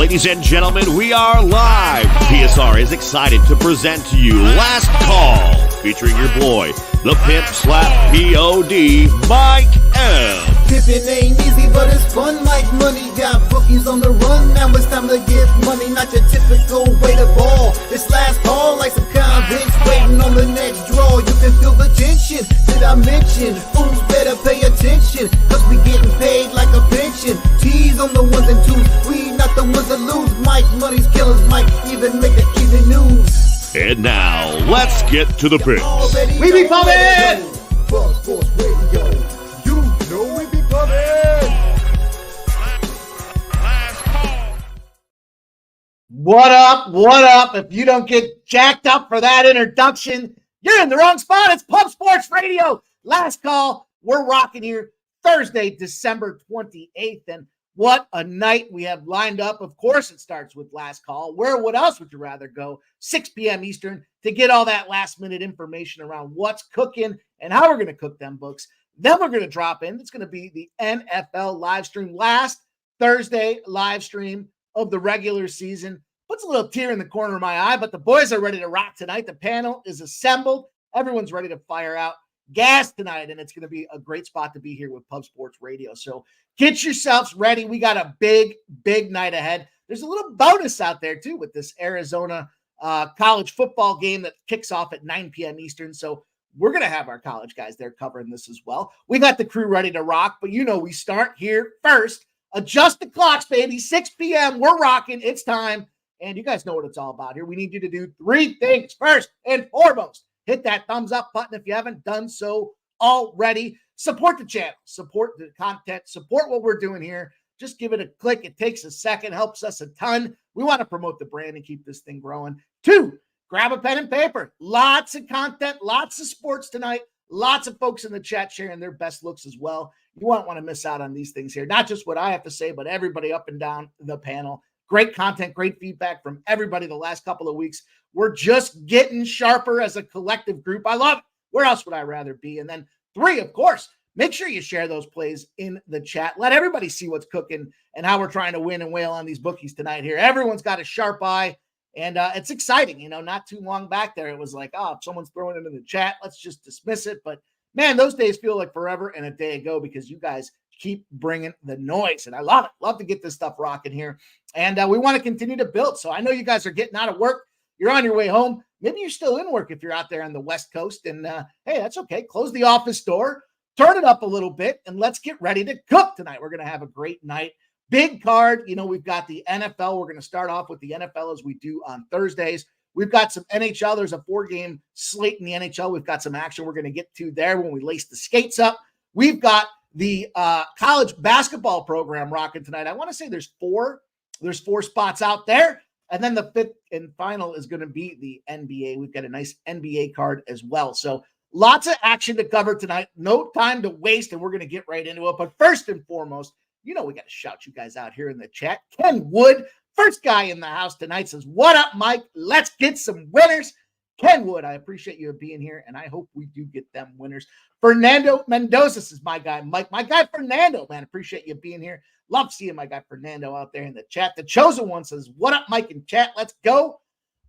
Ladies and gentlemen, we are live. PSR is excited to present to you Last Call, featuring your boy, the pimp slap P.O.D., Mike M. Pimpin' ain't easy, but it's fun like money. Got bookies on the run, now it's time to get money. Not your typical way to ball. It's last call like some convicts waiting on the next draw. You can feel the tension. Did I mention? Fools better pay attention, cause we getting paid like a pension. T's on the ones and twos, we not the ones that lose. Mike, money's killers, Mike even make the evening news. And now, let's get to the picks. We be pumping! Buzz Sports Radio, you know we be pumping! What up? What up? If you don't get jacked up for that introduction, you're in the wrong spot. It's Pub Sports Radio. Last call. We're rocking here Thursday, December 28th. And what a night we have lined up. Of course, it starts with last call. What else would you rather go? 6 p.m. Eastern to get all that last minute information around what's cooking and how we're going to cook them books. Then we're going to drop in. It's going to be the NFL live stream, last Thursday live stream of the regular season. Puts a little tear in the corner of my eye, but the boys are ready to rock tonight. The panel is assembled. Everyone's ready to fire out gas tonight, and it's going to be a great spot to be here with Pub Sports Radio. So get yourselves ready. We got a big, big night ahead. There's a little bonus out there, too, with this Arizona college football game that kicks off at 9 p.m. Eastern. So we're going to have our college guys there covering this as well. We got the crew ready to rock, but you know we start here first. Adjust the clocks, baby. 6 p.m. We're rocking. It's time. And you guys know what it's all about here. We need you to do three things. First and foremost, hit that thumbs up button if you haven't done so already. Support the channel, support the content, support what we're doing here. Just give it a click. It takes a second, helps us a ton. We want to promote the brand and keep this thing growing. 2, grab a pen and paper. Lots of content, lots of sports tonight. Lots of folks in the chat sharing their best looks as well. You won't want to miss out on these things here. Not just what I have to say, but everybody up and down the panel. Great content, great feedback from everybody the last couple of weeks. We're just getting sharper as a collective group. I love it. Where else would I rather be? And then 3, of course, make sure you share those plays in the chat. Let everybody see what's cooking and how we're trying to win and wail on these bookies tonight here. Everyone's got a sharp eye, and it's exciting. You know, not too long back there, it was like, oh, if someone's throwing it in the chat, let's just dismiss it. But, man, those days feel like forever and a day ago because you guys keep bringing the noise, and I love it. Love to get this stuff rocking here, and we want to continue to build. So I know you guys are getting out of work. You're on your way home. Maybe you're still in work if you're out there on the West Coast, and hey, that's okay. Close the office door, turn it up a little bit, and let's get ready to cook tonight. We're going to have a great night. Big card. You know, we've got the NFL. We're going to start off with the NFL as we do on Thursdays. We've got some NHL. There's a 4-game slate in the NHL. We've got some action we're going to get to there when we lace the skates up. We've got the college basketball program rocking tonight. I want to say there's 4 spots out there. And then the 5th and final is going to be the NBA. We've got a nice NBA card as well. So lots of action to cover tonight. No time to waste, and we're going to get right into it. But first and foremost, you know we got to shout you guys out here in the chat. Ken Wood, first guy in the house tonight, says, what up, Mike? Let's get some winners. Ken Wood, I appreciate you being here, and I hope we do get them winners. Fernando Mendoza is my guy, Mike. My guy, Fernando, man, appreciate you being here. Love seeing my guy, Fernando, out there in the chat. The Chosen One says, what up, Mike, in chat? Let's go.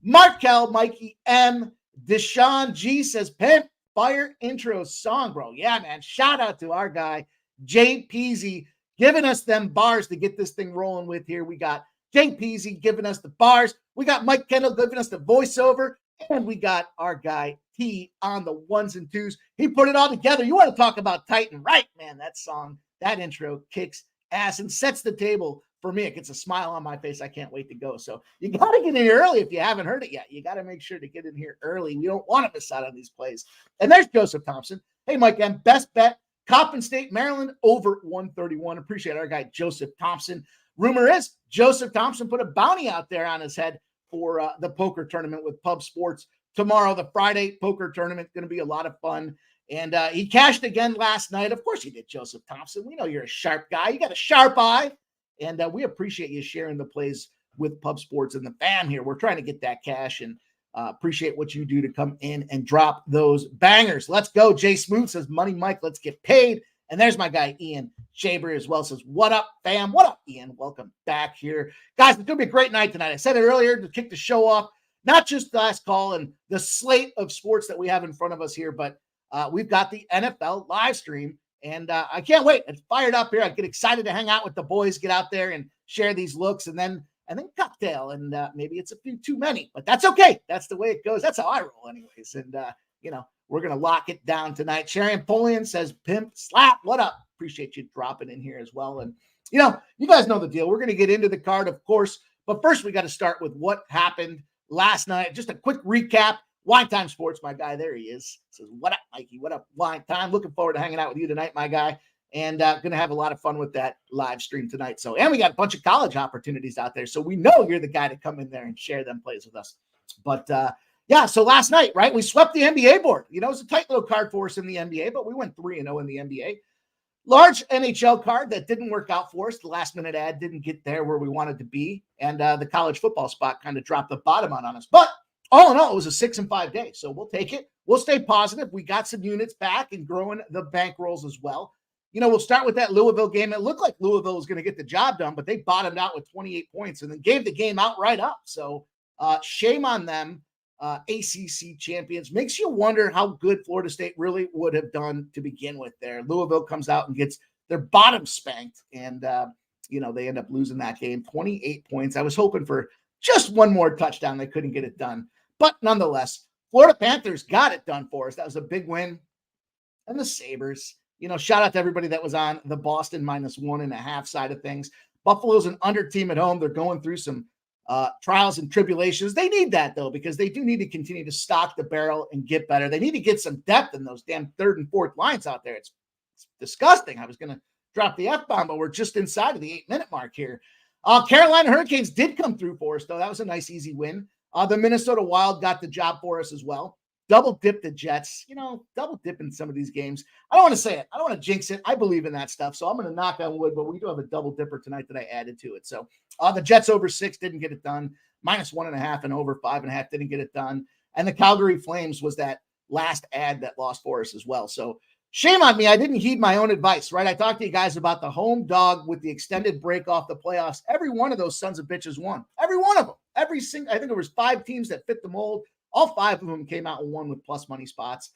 Markel, Mikey M. Deshaun G says, pimp, fire intro song, bro. Yeah, man, shout out to our guy, Jay Peasy, giving us them bars to get this thing rolling with here. We got Jay Peasy giving us the bars. We got Mike Kendall giving us the voiceover. And we got our guy T on the 1s and 2s. He put it all together. You want to talk about Titan, right, man? That song, that intro kicks ass and sets the table for me. It gets a smile on my face. I can't wait to go. So you got to get in here early if you haven't heard it yet. You got to make sure to get in here early. We don't want to miss out on these plays. And there's Joseph Thompson. Hey, Mike M. Best bet, Coppin State, Maryland, over 131. Appreciate our guy, Joseph Thompson. Rumor is Joseph Thompson put a bounty out there on his head for the poker tournament with Pub Sports tomorrow. The Friday poker tournament going to be a lot of fun. And he cashed again last night. Of course he did, Joseph Thompson. We know you're a sharp guy. You got a sharp eye. And we appreciate you sharing the plays with Pub Sports and the fam here. We're trying to get that cash and appreciate what you do to come in and drop those bangers. Let's go. Jay Smooth says, Money Mike, let's get paid. And there's my guy, Ian Shaber as well says, what up, fam? What up, Ian? Welcome back here. Guys, it's going to be a great night tonight. I said it earlier to kick the show off, not just the last call and the slate of sports that we have in front of us here, but we've got the NFL live stream, and I can't wait. It's fired up here. I get excited to hang out with the boys, get out there and share these looks, and then cocktail, and maybe it's a few too many, but that's okay. That's the way it goes. That's how I roll anyways. And, we're going to lock it down tonight. Sharon Polian says, pimp slap. What up? Appreciate you dropping in here as well. And, you guys know the deal. We're going to get into the card, of course, but first we got to start with what happened last night. Just a quick recap. Wine Time Sports, my guy. There he is. Says, what up, Mikey? What up, Wine Time? Looking forward to hanging out with you tonight, my guy. And going to have a lot of fun with that live stream tonight. So, and we got a bunch of college opportunities out there. So we know you're the guy to come in there and share them plays with us. But yeah, so last night, right, we swept the NBA board. It was a tight little card for us in the NBA, but we went 3-0 in the NBA. Large NHL card that didn't work out for us. The last minute ad didn't get there where we wanted to be. And the college football spot kind of dropped the bottom on us. But all in all, it was a 6-5 day. So we'll take it. We'll stay positive. We got some units back and growing the bankrolls as well. We'll start with that Louisville game. It looked like Louisville was going to get the job done, but they bottomed out with 28 points and then gave the game out right up. So shame on them. ACC champions. Makes you wonder how good Florida State really would have done to begin with there. Louisville comes out and gets their bottom spanked, and they end up losing that game. 28 points. I was hoping for just one more touchdown. They couldn't get it done. But nonetheless, Florida Panthers got it done for us. That was a big win. And the Sabres, shout out to everybody that was on the Boston -1.5 side of things. Buffalo's an under team at home. They're going through some trials and tribulations. They need that, though, because they do need to continue to stock the barrel and get better. They need to get some depth in those damn third and fourth lines out there. It's disgusting. I was going to drop the F-bomb, but we're just inside of the 8-minute mark here. Carolina Hurricanes did come through for us, though. That was a nice, easy win. The Minnesota Wild got the job for us as well. Double dip the Jets, double dip in some of these games. I don't want to say it. I don't want to jinx it. I believe in that stuff. So I'm going to knock on wood, but we do have a double dipper tonight that I added to it. So the Jets over 6 didn't get it done. -1.5 and over 5.5 didn't get it done. And the Calgary Flames was that last ad that lost for us as well. So shame on me. I didn't heed my own advice, right? I talked to you guys about the home dog with the extended break off the playoffs. Every one of those sons of bitches won. Every one of them. I think there was 5 teams that fit the mold. All 5 of them came out and won with plus money spots.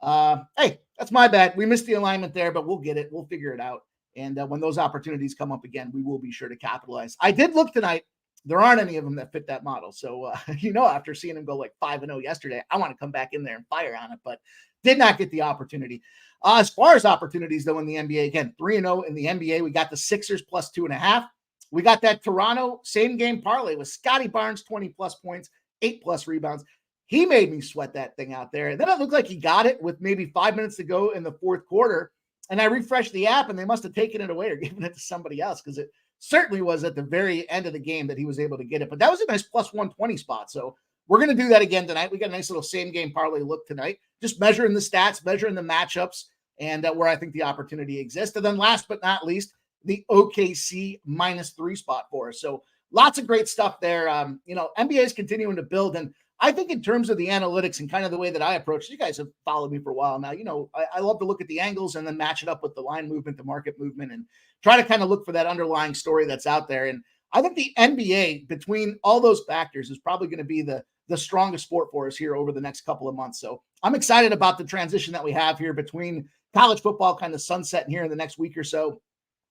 Hey, that's my bad. We missed the alignment there, but we'll get it. We'll figure it out. And when those opportunities come up again, we will be sure to capitalize. I did look tonight. There aren't any of them that fit that model. So, after seeing them go like 5-0 yesterday, I want to come back in there and fire on it, but did not get the opportunity. As far as opportunities, though, in the NBA, again, 3-0 in the NBA. We got the Sixers plus 2.5. We got that Toronto same game parlay with Scotty Barnes, 20-plus points, 8-plus rebounds. He made me sweat that thing out there. And then it looked like he got it with maybe 5 minutes to go in the fourth quarter. And I refreshed the app, and they must have taken it away or given it to somebody else, because it certainly was at the very end of the game that he was able to get it. But that was a nice plus 120 spot. So we're going to do that again tonight. We got a nice little same game parlay look tonight, just measuring the stats, measuring the matchups, and where I think the opportunity exists. And then last but not least, the OKC -3 spot for us. So lots of great stuff there. NBA is continuing to build. And I think in terms of the analytics and kind of the way that I approach, you guys have followed me for a while now. I love to look at the angles and then match it up with the line movement, the market movement, and try to kind of look for that underlying story that's out there. And I think the NBA, between all those factors, is probably going to be the strongest sport for us here over the next couple of months. So I'm excited about the transition that we have here between college football kind of sunsetting here in the next week or so.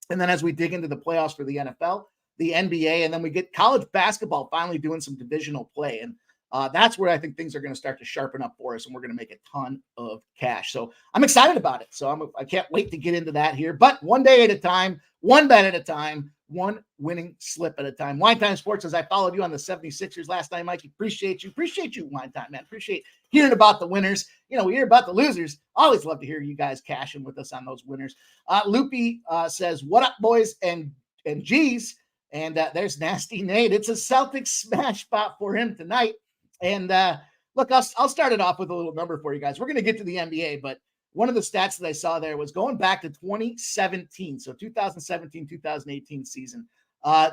And then as we dig into the playoffs for the NFL, the NBA, and then we get college basketball finally doing some divisional play. And that's where I think things are going to start to sharpen up for us, and we're going to make a ton of cash. So I'm excited about it. So I can't wait to get into that here. But one day at a time, one bet at a time, one winning slip at a time. Wine Time Sports says, I followed you on the 76ers last night, Mike. Appreciate you. Appreciate you, Wine Time, man. Appreciate hearing about the winners. We hear about the losers. Always love to hear you guys cashing with us on those winners. Loopy says, what up, boys and G's? And there's Nasty Nate. It's a Celtics smash spot for him tonight. And look, I'll start it off with a little number for you guys. We're going to get to the NBA, but one of the stats that I saw there was going back to 2017. So 2017, 2018 season.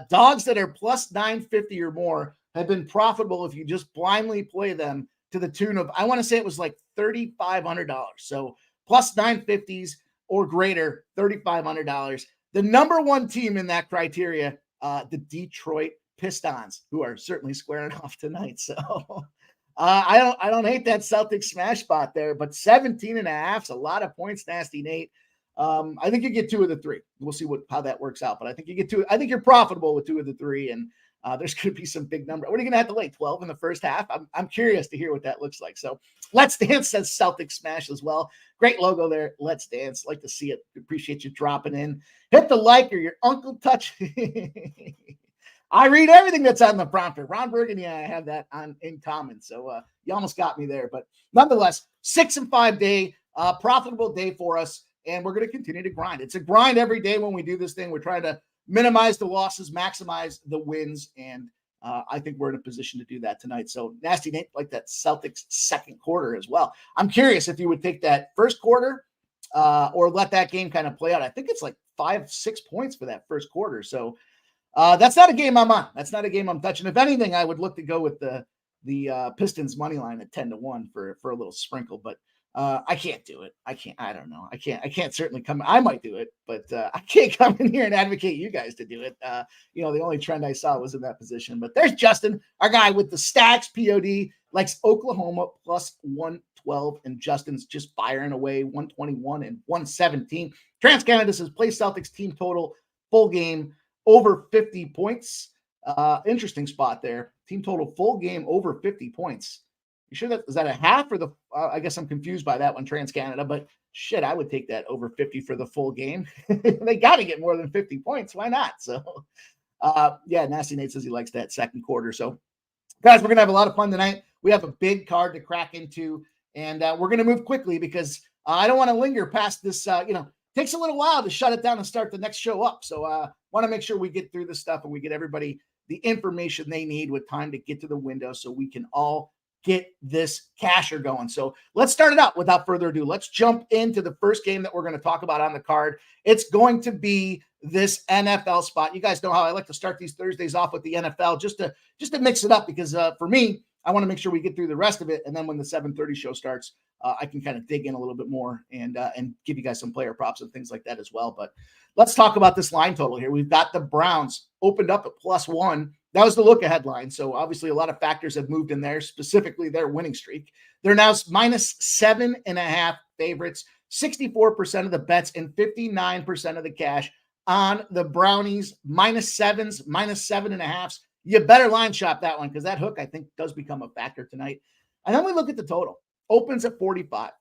Dogs that are plus 950 or more have been profitable if you just blindly play them to the tune of, I want to say it was like $3,500. So plus 950s. or greater, $3,500. The number one team in that criteria, the Detroit Pistons, who are certainly squaring off tonight. So I don't hate that Celtics smash spot there, but 17.5 is a lot of points, Nasty Nate. I think you get 2 of the 3. We'll see how that works out, but I think you get 2. I think you're profitable with 2 of the 3, and there's going to be some big number. What are you going to have to lay 12 in the first half? I'm curious to hear what that looks like. So Let's Dance says Celtics smash as well. Great logo there. Let's Dance. Like to see it. Appreciate you dropping in. Hit the like or your uncle touch. I read everything that's on the prompter. Ron Burgundy and I have that in common. So you almost got me there. But nonetheless, 6 and 5 day, profitable day for us. And we're going to continue to grind. It's a grind every day when we do this thing. We're trying to minimize the losses, maximize the wins. And I think we're in a position to do that tonight. So Nasty Nate, like that Celtics second quarter as well. I'm curious if you would take that first quarter or let that game kind of play out. I think it's like 5-6 points for that first quarter. So that's not a game I'm on. That's not a game I'm touching. If anything, I would look to go with the Pistons money line at 10-1 for a little sprinkle, but I can't do it. I don't know. I can't certainly come. I might do it, but I can't come in here and advocate you guys to do it. The only trend I saw was in that position, but there's Justin, our guy with the stacks. POD likes Oklahoma plus 112, and Justin's just firing away 121 and 117. TransCanada says play Celtics team total full game over 50 points. Interesting spot there. Team total full game over 50 points. You sure is that a half or the? I guess I'm confused by that one, TransCanada. But shit, I would take that over 50 for the full game. They got to get more than 50 points. Why not? So, Nasty Nate says he likes that second quarter. So, guys, we're gonna have a lot of fun tonight. We have a big card to crack into, and we're gonna move quickly because I don't want to linger past this. Takes a little while to shut it down and start the next show up. So, want to make sure we get through this stuff and we get everybody the information they need with time to get to the window so we can all get this casher going. So let's start it out without further ado. Let's jump into the first game that we're going to talk about on the card. It's going to be this NFL spot. You guys know how I like to start these Thursdays off with the NFL just to mix it up because for me, I want to make sure we get through the rest of it. And then when the 7:30 show starts, I can kind of dig in a little bit more and give you guys some player props and things like that as well. But let's talk about this line total here. We've got the Browns opened up at +1. That was the look-ahead line. So obviously a lot of factors have moved in there, specifically their winning streak. They're now -7.5 favorites, 64% of the bets and 59% of the cash on the Brownies, -7s, -7.5s. You better line shop that one because that hook, I think, does become a factor tonight. And then we look at the total. Opens at 45.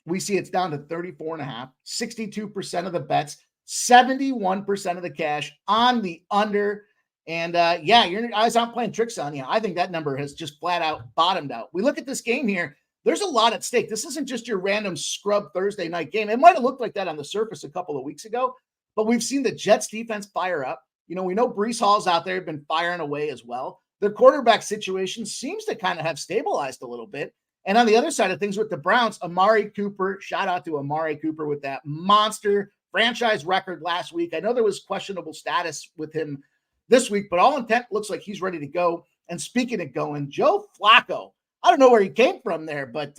We see it's down to 34.5, 62% of the bets, 71% of the cash on the under. And your eyes aren't playing tricks on you. I think that number has just flat out bottomed out. We look at this game here. There's a lot at stake. This isn't just your random scrub Thursday night game. It might have looked like that on the surface a couple of weeks ago, but we've seen the Jets defense fire up. We know Breece Hall's out there, been firing away as well. Their quarterback situation seems to kind of have stabilized a little bit. And on the other side of things with the Browns, Amari Cooper, shout out to Amari Cooper with that monster franchise record last week. I know there was questionable status with him this week, but all intent looks like he's ready to go. And speaking of going, Joe Flacco, I don't know where he came from there, but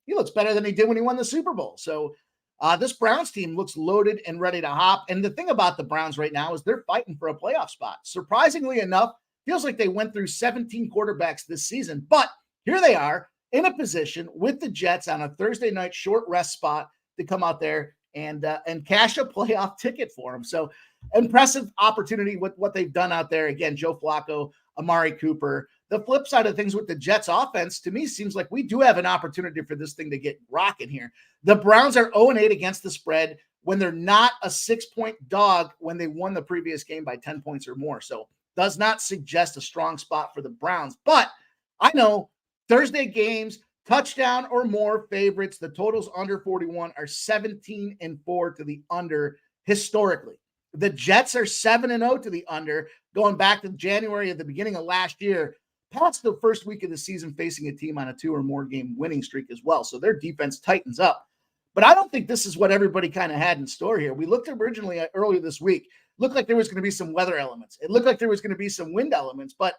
he looks better than he did when he won the Super Bowl. So this Browns team looks loaded and ready to hop. And the thing about the Browns right now is they're fighting for a playoff spot. Surprisingly enough, feels like they went through 17 quarterbacks this season, but here they are in a position with the Jets on a Thursday night short rest spot to come out there and cash a playoff ticket for them. So impressive opportunity with what they've done out there. Again, Joe Flacco, Amari Cooper. The flip side of things with the Jets offense, to me, seems like we do have an opportunity for this thing to get rocking here. The Browns are 0-8 against the spread when they're not a 6-point dog when they won the previous game by 10 points or more. So does not suggest a strong spot for the Browns. But I know Thursday games, touchdown or more favorites, the totals under 41 are 17-4 to the under historically. The Jets are 7-0 to the under, going back to January at the beginning of last year, past the first week of the season, facing a team on a 2 or more game winning streak as well. So their defense tightens up. But I don't think this is what everybody kind of had in store here. We looked originally earlier this week, looked like there was going to be some weather elements. It looked like there was going to be some wind elements. But,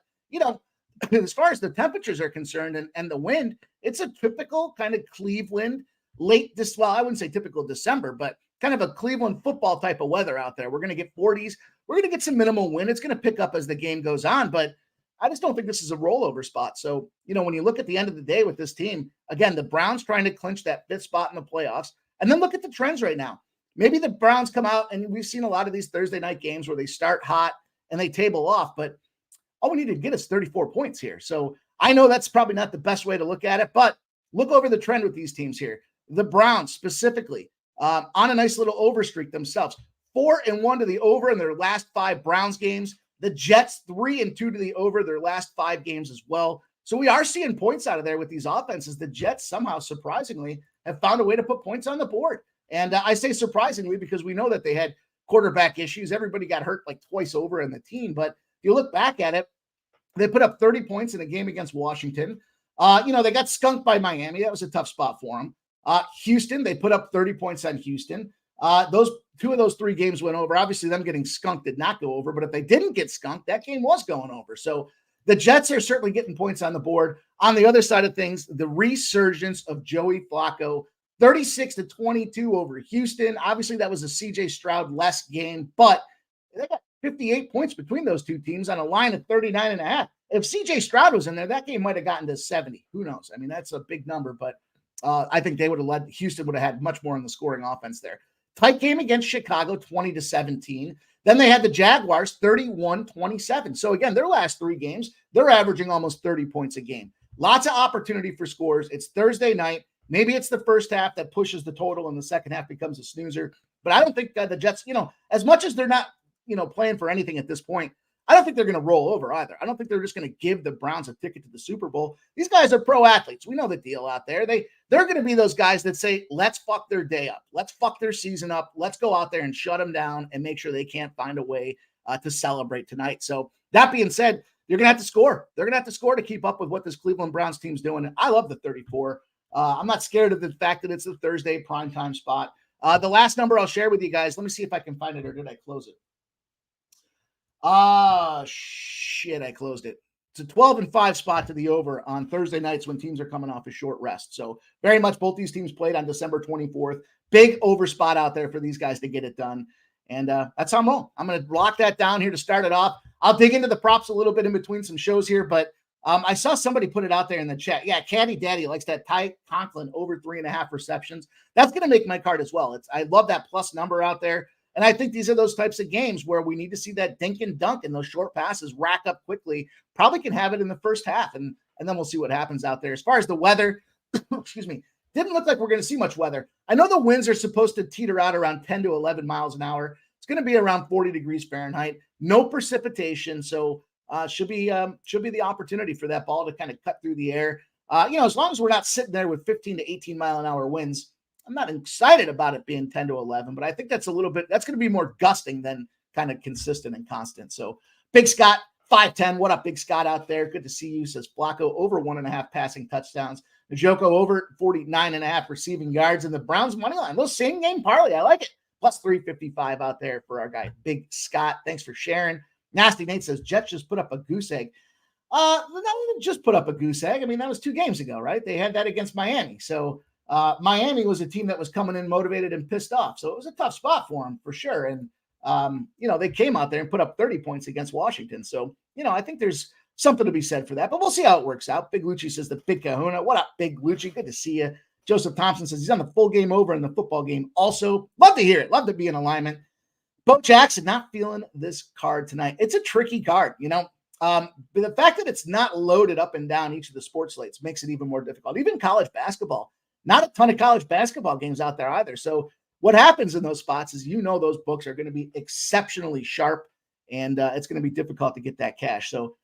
as far as the temperatures are concerned and the wind, it's a typical kind of Cleveland I wouldn't say typical December, but kind of a Cleveland football type of weather out there. We're going to get 40s. We're going to get some minimal wind. It's going to pick up as the game goes on, but I just don't think this is a rollover spot. So, when you look at the end of the day with this team, again, the Browns trying to clinch that 5th spot in the playoffs, and then look at the trends right now. Maybe the Browns come out, and we've seen a lot of these Thursday night games where they start hot and they table off, but all we need to get is 34 points here. So I know that's probably not the best way to look at it, but look over the trend with these teams here. The Browns specifically on a nice little over streak themselves, 4-1 to the over in their last 5 Browns games. The Jets 3-2 to the over their last 5 games as well. So we are seeing points out of there with these offenses. The Jets somehow surprisingly have found a way to put points on the board. And I say surprisingly because we know that they had quarterback issues. Everybody got hurt like twice over in the team. But if you look back at it, they put up 30 points in a game against Washington. They got skunked by Miami. That was a tough spot for them. Houston, they put up 30 points on Houston. Those 2 of those 3 games went over. Obviously, them getting skunked did not go over. But if they didn't get skunked, that game was going over. So the Jets are certainly getting points on the board. On the other side of things, the resurgence of Joey Flacco, 36-22 over Houston. Obviously, that was a CJ Stroud-less game, but they got 58 points between those 2 teams on a line of 39.5. If CJ Stroud was in there, that game might have gotten to 70. Who knows? I mean, that's a big number, but I think they would have led. Houston would have had much more in the scoring offense there. Tight game against Chicago, 20-17. Then they had the Jaguars, 31-27. So again, their last 3 games, they're averaging almost 30 points a game. Lots of opportunity for scores. It's Thursday night. Maybe it's the first half that pushes the total and the second half becomes a snoozer. But I don't think the Jets, as much as they're not, playing for anything at this point, I don't think they're going to roll over either. I don't think they're just going to give the Browns a ticket to the Super Bowl. These guys are pro athletes. We know the deal out there. They're going to be those guys that say, let's fuck their day up. Let's fuck their season up. Let's go out there and shut them down and make sure they can't find a way to celebrate tonight. So that being said, you're going to have to score. They're going to have to score to keep up with what this Cleveland Browns team's doing. I love the 34. I'm not scared of the fact that it's the Thursday primetime spot. The last number I'll share with you guys, let me see if I can find it, or did I close it? Shit, I closed it. It's a 12-5 spot to the over on Thursday nights when teams are coming off a short rest. So very much both these teams played on December 24th. Big over spot out there for these guys to get it done. And that's how I'm rolling. I'm going to lock that down here to start it off. I'll dig into the props a little bit in between some shows here, but I saw somebody put it out there in the chat. Yeah, Caddy Daddy likes that Ty Conklin over 3.5 receptions. That's going to make my card as well. I love that plus number out there. And I think these are those types of games where we need to see that dink and dunk and those short passes rack up quickly. Probably can have it in the first half, and then we'll see what happens out there. As far as the weather, excuse me, didn't look like we're going to see much weather. I know the winds are supposed to teeter out around 10 to 11 miles an hour. It's going to be around 40 degrees Fahrenheit. No precipitation, so should be the opportunity for that ball to kind of cut through the air. As long as we're not sitting there with 15 to 18 mile an hour winds, I'm not excited about it being 10 to 11, but I think that's going to be more gusting than kind of consistent and constant. So Big Scott, 5'10". What up, Big Scott out there? Good to see you. Says Flacco over 1.5 passing touchdowns. Njoku over 49.5 receiving yards, and the Browns money line. Those same game parlay. I like it. Plus 355 out there for our guy, Big Scott. Thanks for sharing. Nasty Nate says Jets just put up a goose egg. Not even just put up a goose egg. I mean, that was 2 games ago, right? They had that against Miami. So Miami was a team that was coming in motivated and pissed off. So it was a tough spot for them for sure. And, they came out there and put up 30 points against Washington. So, I think there's something to be said for that, but we'll see how it works out. Big Lucci says the Big Kahuna. What up, Big Lucci? Good to see you. Joseph Thompson says he's on the full game over in the football game. Also, love to hear it. Love to be in alignment. Bo Jackson not feeling this card tonight. It's a tricky card, but the fact that it's not loaded up and down each of the sports slates makes it even more difficult. Even college basketball, not a ton of college basketball games out there either. So what happens in those spots is, those books are going to be exceptionally sharp, and it's going to be difficult to get that cash. So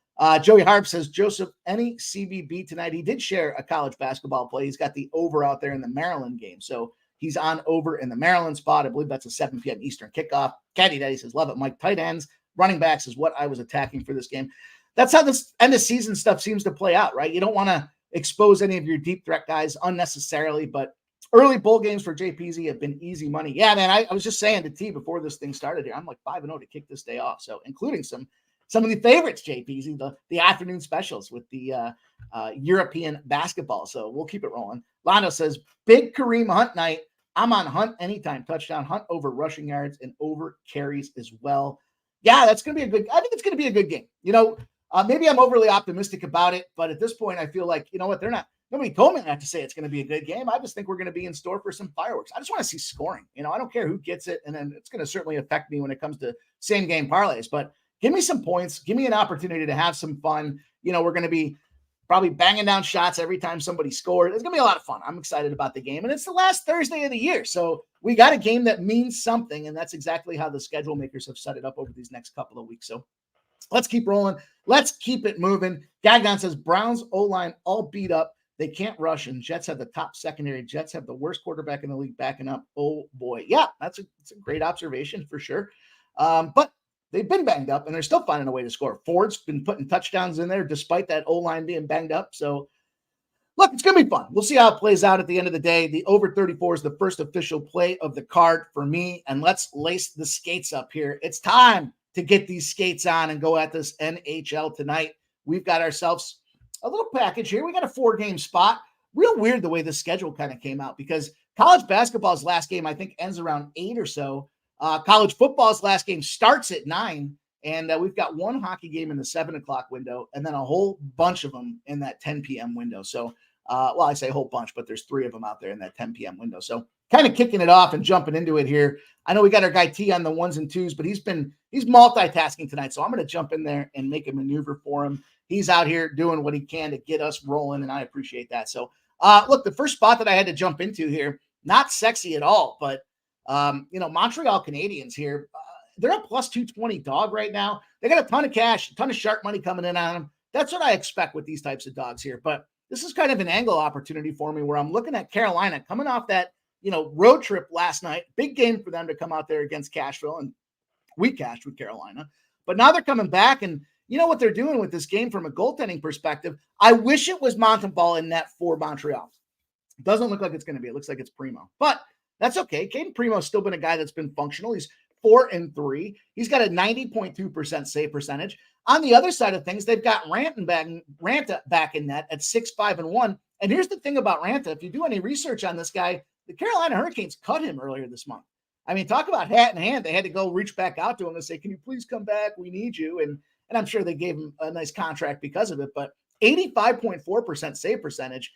Joey Harp says, Joseph, any CBB tonight? He did share a college basketball play. He's got the over out there in the Maryland game. So he's on over in the Maryland spot. I believe that's a 7 p.m. Eastern kickoff. Caddy Daddy says, love it, Mike. Tight ends, running backs is what I was attacking for this game. That's how this end of season stuff seems to play out, right? You don't want to expose any of your deep threat guys unnecessarily, but early bowl games for JPZ have been easy money. Yeah, man, I was just saying to T before this thing started here, I'm like 5-0 to kick this day off. So including some of the favorites, JPZ, the afternoon specials with the European basketball. So we'll keep it rolling. Lando says, big Kareem Hunt night. I'm on Hunt anytime touchdown, Hunt over rushing yards and over carries as well. Yeah, that's going to be I think it's going to be a good game. Maybe I'm overly optimistic about it, but at this point, I feel like, you know what, nobody told me not to say it's going to be a good game. I just think we're going to be in store for some fireworks. I just want to see scoring. I don't care who gets it. And then it's going to certainly affect me when it comes to same game parlays, but give me some points. Give me an opportunity to have some fun. We're going to be probably banging down shots every time somebody scores. It's going to be a lot of fun. I'm excited about the game. And it's the last Thursday of the year. So we got a game that means something. And that's exactly how the schedule makers have set it up over these next couple of weeks. So let's keep rolling. Let's keep it moving. Gagnon says Browns O-line all beat up. They can't rush, and Jets have the top secondary. Jets have the worst quarterback in the league backing up. Oh, boy. Yeah, that's a great observation for sure. But they've been banged up, and they're still finding a way to score. Ford's been putting touchdowns in there despite that O-line being banged up. So, look, it's going to be fun. We'll see how it plays out at the end of the day. The over 34 is the first official play of the card for me, and let's lace the skates up here. It's time to get these skates on and go at this NHL tonight. We've got ourselves a little package here. We got a 4-game spot. Real weird the way the schedule kind of came out because college basketball's last game, I think, ends around 8 or so. College football's last game starts at 9, and we've got one hockey game in the 7 o'clock window, and then a whole bunch of them in that 10 p.m. window. So, I say a whole bunch, but there's 3 of them out there in that 10 p.m. window. So, kind of kicking it off and jumping into it here. I know we got our guy T on the 1s and 2s, but he's multitasking tonight, so I'm going to jump in there and make a maneuver for him. He's out here doing what he can to get us rolling, and I appreciate that. So, look, the first spot that I had to jump into here, not sexy at all, but Montreal Canadiens here, they're a plus 220 dog right now. They got a ton of cash, a ton of sharp money coming in on them. That's what I expect with these types of dogs here. But this is kind of an angle opportunity for me where I'm looking at Carolina coming off that, road trip last night. Big game for them to come out there against Cashville, and we cashed with Carolina. But now they're coming back, and you know what they're doing with this game from a goaltending perspective? I wish it was Montembeault in net for Montreal. It doesn't look like it's going to be. It looks like it's Primo. But that's okay. Caden Primo's still been a guy that's been functional. He's 4-3. He's got a 90.2% save percentage. On the other side of things, they've got Ranta back in net at 6-5-1. And here's the thing about Ranta. If you do any research on this guy, the Carolina Hurricanes cut him earlier this month. I mean, talk about hat in hand. They had to go reach back out to him and say, can you please come back? We need you. And I'm sure they gave him a nice contract because of it. But 85.4% save percentage.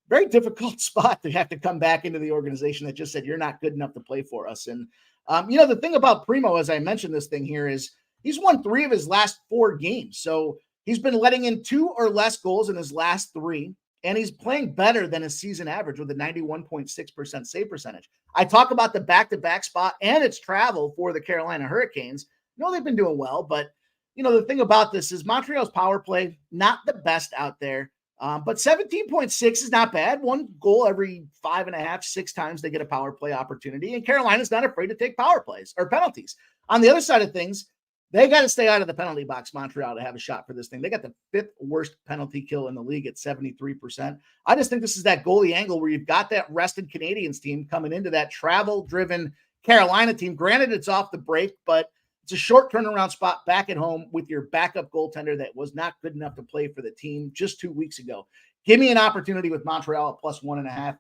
Very difficult spot to have to come back into the organization that just said, you're not good enough to play for us. And, the thing about Primo, as I mentioned this thing here, is he's won 3 of his last 4 games. So he's been letting in 2 or less goals in his last 3. And he's playing better than his season average with a 91.6% save percentage. I talk about the back-to-back spot and its travel for the Carolina Hurricanes. They've been doing well, but, the thing about this is Montreal's power play, not the best out there. But 17.6 is not bad. 1 goal every 5.5, 6 times they get a power play opportunity. And Carolina's not afraid to take power plays or penalties. On the other side of things, they got to stay out of the penalty box, Montreal, to have a shot for this thing. They got the 5th worst penalty kill in the league at 73%. I just think this is that goalie angle where you've got that rested Canadiens team coming into that travel-driven Carolina team. Granted, it's off the break, but it's a short turnaround spot back at home with your backup goaltender that was not good enough to play for the team just 2 weeks ago. Give me an opportunity with Montreal at plus 1.5.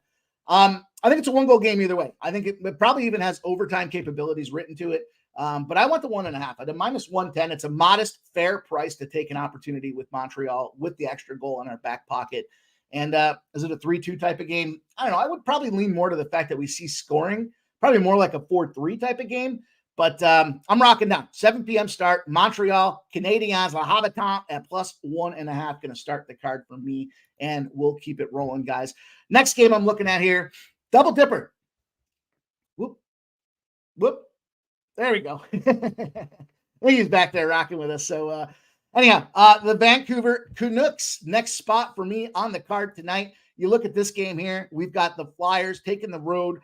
I think it's a 1-goal game either way. I think it probably even has overtime capabilities written to it. But I want the 1.5 at a minus 110. It's a modest, fair price to take an opportunity with Montreal with the extra goal in our back pocket. And is it a 3-2 type of game? I don't know. I would probably lean more to the fact that we see scoring, probably more like a 4-3 type of game. But I'm rocking down. 7 p.m. start. Montreal, Canadiens, La Habitant at plus 1.5. Going to start the card for me, and we'll keep it rolling, guys. Next game I'm looking at here, double dipper. Whoop. There we go. He's back there rocking with us. So anyhow, the Vancouver Canucks, next spot for me on the card tonight. You look at this game here. We've got the Flyers taking the road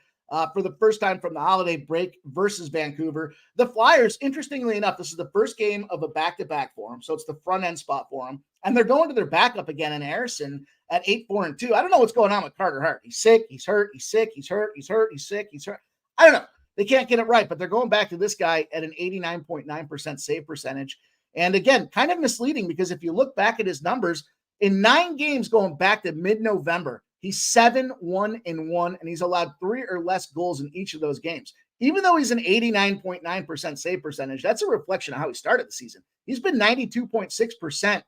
for the first time from the holiday break versus Vancouver. The Flyers, interestingly enough, this is the first game of a back-to-back for them, so it's the front-end spot for them. And they're going to their backup again in Harrison at 8-4-2. I don't know what's going on with Carter Hart. He's sick, he's hurt, he's sick, he's hurt, he's hurt, he's sick, he's hurt. I don't know. They can't get it right, but they're going back to this guy at an 89.9% save percentage. And again, kind of misleading because if you look back at his numbers, in 9 games going back to mid-November, He's 7-1-1, and he's allowed 3 or less goals in each of those games. Even though he's an 89.9% save percentage, that's a reflection of how he started the season. He's been 92.6%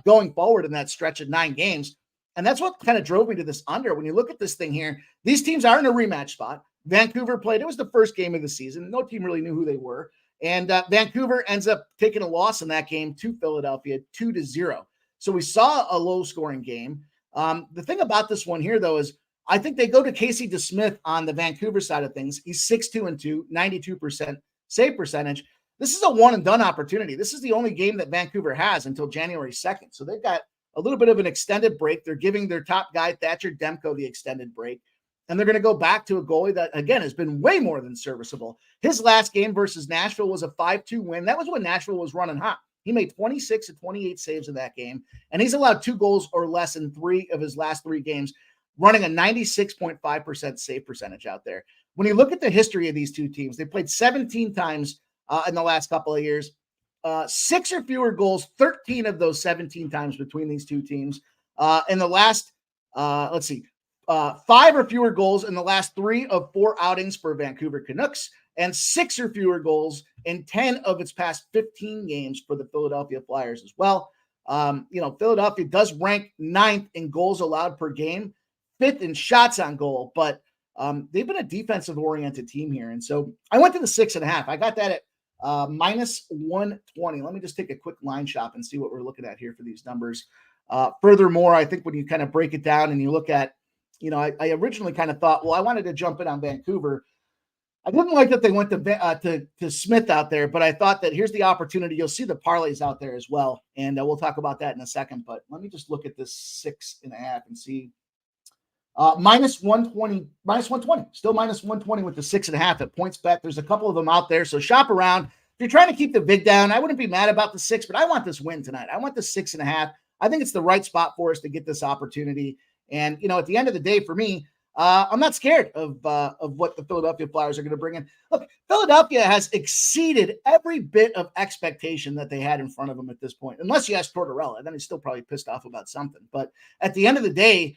going forward in that stretch of 9 games. And that's what kind of drove me to this under. When you look at this thing here, these teams are in a rematch spot. Vancouver played. It was the first game of the season. No team really knew who they were. And Vancouver ends up taking a loss in that game to Philadelphia, 2-0. So we saw a low-scoring game. The thing about this one here, though, is I think they go to Casey DeSmith on the Vancouver side of things. He's 6-2-2, 92% save percentage. This is a one-and-done opportunity. This is the only game that Vancouver has until January 2nd. So they've got a little bit of an extended break. They're giving their top guy, Thatcher Demko, the extended break. And they're going to go back to a goalie that, again, has been way more than serviceable. His last game versus Nashville was a 5-2 win. That was when Nashville was running hot. He made 26 of 28 saves in that game, and he's allowed 2 goals or less in 3 of his last 3 games, running a 96.5% save percentage out there. When you look at the history of these two teams, they played 17 times in the last couple of years. 6 or fewer goals, 13 of those 17 times between these two teams. In the last, 5 or fewer goals in the last 3 of 4 outings for Vancouver Canucks, and 6 or fewer goals in 10 of its past 15 games for the Philadelphia Flyers as well. Philadelphia does rank 9th in goals allowed per game, 5th in shots on goal, but they've been a defensive-oriented team here. And so I went to the 6.5. I got that at minus 120. Let me just take a quick line shop and see what we're looking at here for these numbers. Furthermore, I think when you kind of break it down and you look at, I originally kind of thought, well, I wanted to jump in on Vancouver. I didn't like that they went to Smith out there, but I thought that here's the opportunity. You'll see the parlays out there as well, and we'll talk about that in a second. But let me just look at this 6.5 and see. Minus 120, still minus 120 with the 6.5 at PointsBet. There's a couple of them out there, so shop around. If you're trying to keep the vig down, I wouldn't be mad about the 6, but I want this win tonight. I want the 6.5. I think it's the right spot for us to get this opportunity. And, at the end of the day, for me, I'm not scared of what the Philadelphia Flyers are going to bring in. Look, Philadelphia has exceeded every bit of expectation that they had in front of them at this point, unless you ask Tortorella. Then he's still probably pissed off about something. But at the end of the day,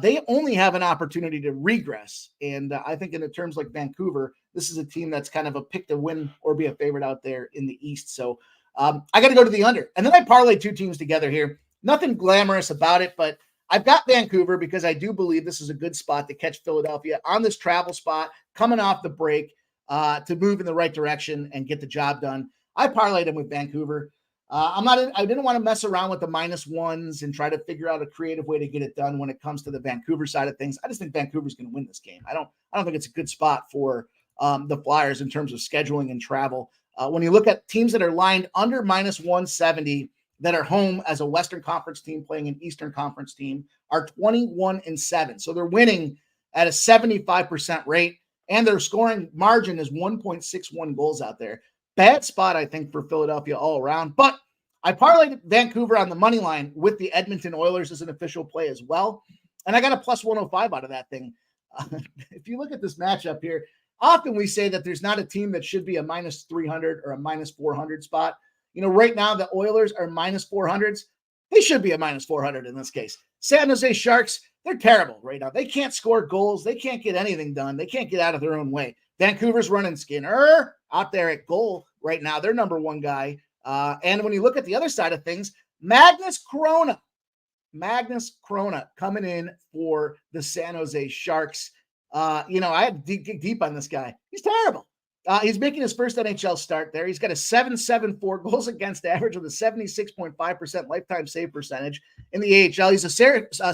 they only have an opportunity to regress. And I think in the terms like Vancouver, this is a team that's kind of a pick to win or be a favorite out there in the East. So I got to go to the under. And then I parlayed 2 teams together here. Nothing glamorous about it, but I've got Vancouver because I do believe this is a good spot to catch Philadelphia on this travel spot, coming off the break to move in the right direction and get the job done. I parlayed them with Vancouver. I didn't want to mess around with the minus ones and try to figure out a creative way to get it done when it comes to the Vancouver side of things. I just think Vancouver's going to win this game. I don't think it's a good spot for the Flyers in terms of scheduling and travel. When you look at teams that are lined under minus 170 that are home as a Western Conference team playing an Eastern Conference team are 21-7. So they're winning at a 75% rate, and their scoring margin is 1.61 goals out there. Bad spot, I think, for Philadelphia all around. But I parlayed Vancouver on the money line with the Edmonton Oilers as an official play as well. And I got a plus 105 out of that thing. If you look at this matchup here, often we say that there's not a team that should be a minus 300 or a minus 400 spot. Right now the Oilers are minus 400s. They should be a minus 400 in this case. San Jose Sharks, they're terrible right now. They can't score goals. They can't get anything done. They can't get out of their own way. Vancouver's running Skinner out there at goal right now. They're number 1 guy. And when you look at the other side of things, Magnus Corona coming in for the San Jose Sharks. I had to dig deep on this guy. He's terrible. He's making his first NHL start there. He's got a 7.74 goals against average with a 76.5% lifetime save percentage in the AHL. He's a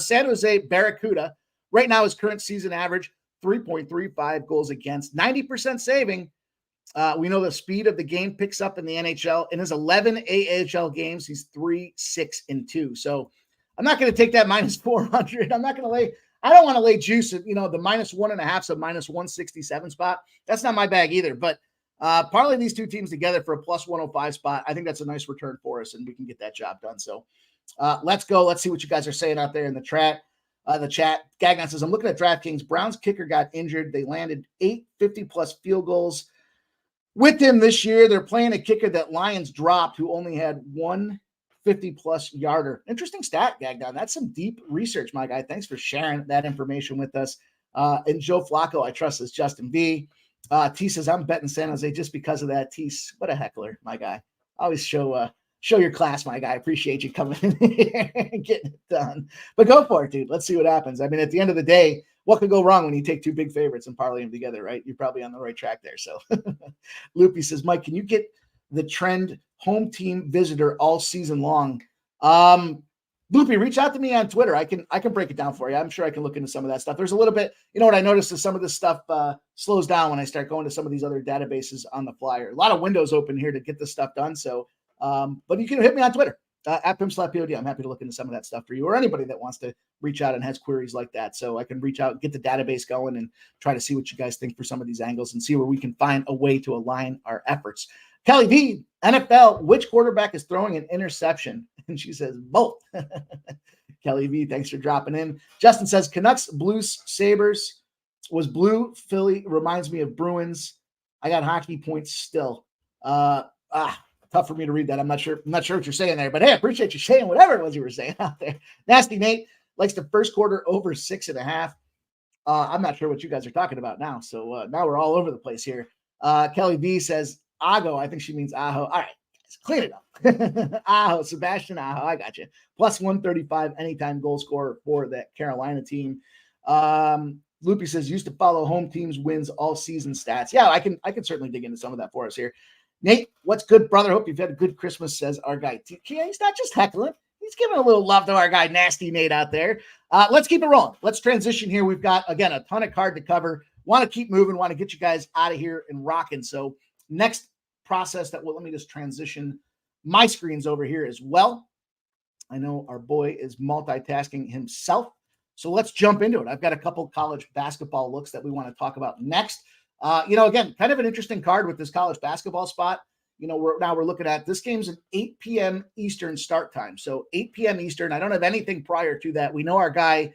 San Jose Barracuda. Right now, his current season average, 3.35 goals against, 90% saving. We know the speed of the game picks up in the NHL. In his 11 AHL games, he's 3-6-2. So I'm not going to take that minus 400. I don't want to lay juice at, the minus 1.5, so minus 167 spot. That's not my bag either. But parlay these 2 teams together for a plus 105 spot. I think that's a nice return for us, and we can get that job done. So let's go. Let's see what you guys are saying out there in the chat. Gagnon says, I'm looking at DraftKings. Browns kicker got injured. They landed 8 50-plus field goals with him this year. They're playing a kicker that Lions dropped who only had 1 50-plus yarder. Interesting stat, Gagdown. That's some deep research, my guy. Thanks for sharing that information with us. And Joe Flacco, I trust this. Justin V. T says, I'm betting San Jose just because of that. T, what a heckler, my guy. Always show your class, my guy. I appreciate you coming in here and getting it done. But go for it, dude. Let's see what happens. I mean, at the end of the day, what could go wrong when you take two big favorites and parlay them together, right? You're probably on the right track there. So Loopy says, Mike, can you get the trend home team visitor all season long? Loopy, reach out to me on Twitter. I can break it down for you. I'm sure I can look into some of that stuff. There's a little bit, what I noticed is some of this stuff slows down when I start going to some of these other databases on the flyer. A lot of windows open here to get this stuff done. So, but you can hit me on Twitter at pimp/POD. I'm happy to look into some of that stuff for you or anybody that wants to reach out and has queries like that. So I can reach out, get the database going and try to see what you guys think for some of these angles and see where we can find a way to align our efforts. Kelly V, NFL, which quarterback is throwing an interception? And she says, both. Kelly V, thanks for dropping in. Justin says, Canucks, Blues, Sabres. Was blue Philly, reminds me of Bruins. I got hockey points still. Tough for me to read that. I'm not sure what you're saying there, but hey, I appreciate you saying whatever it was you were saying out there. Nasty Nate likes the first quarter over 6.5. I'm not sure what you guys are talking about now. So now we're all over the place here. Kelly V says, Ago. I think she means Aho. All right, guys, clean it up. Aho, Sebastian Aho. I got you. Plus 135 anytime goal scorer for that Carolina team. Loopy says, used to follow home teams wins all season stats. Yeah, I can certainly dig into some of that for us here. Nate, what's good, brother? Hope you've had a good Christmas, says our guy. He's not just heckling. He's giving a little love to our guy, Nasty Nate, out there. Let's keep it rolling. Let's transition here. We've got, again, a ton of card to cover. Want to keep moving. Want to get you guys out of here and rocking. So next process let me just transition my screens over here as well. I know our boy is multitasking himself. So let's jump into it. I've got a couple college basketball looks that we want to talk about next. Again, kind of an interesting card with this college basketball spot. We're looking at this game's an 8 p.m. Eastern start time. So 8 p.m. Eastern. I don't have anything prior to that. We know our guy,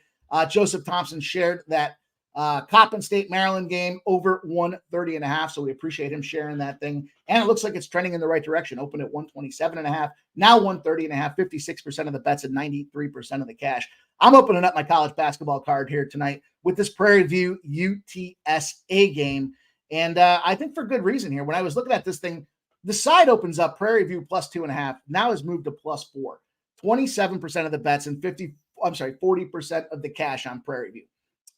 Joseph Thompson, shared that Coppin State, Maryland game over 130.5. So we appreciate him sharing that thing. And it looks like it's trending in the right direction. Opened at 127.5, now 130.5, 56% of the bets and 93% of the cash. I'm opening up my college basketball card here tonight with this Prairie View UTSA game. And I think for good reason here. When I was looking at this thing, the side opens up Prairie View plus 2.5, now has moved to plus 4. 27% of the bets and 40% of the cash on Prairie View.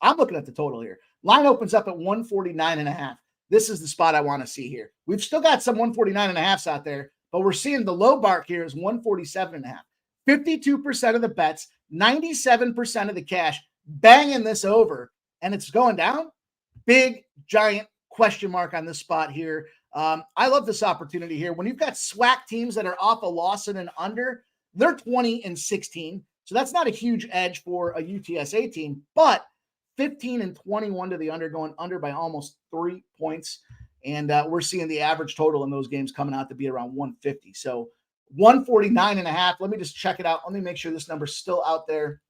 I'm looking at the total here. Line opens up at 149.5. This is the spot I want to see here. We've still got some 149.5s out there, but we're seeing the low mark here is 147.5. 52% of the bets, 97% of the cash, banging this over, and it's going down. Big, giant question mark on this spot here. I love this opportunity here. When you've got SWAC teams that are off a loss and an under, they're 20-16. So that's not a huge edge for a UTSA team, but 15-21 to the under, going under by almost 3 points. And we're seeing the average total in those games coming out to be around 150. So 149.5. Let me just check it out. Let me make sure this number's still out there.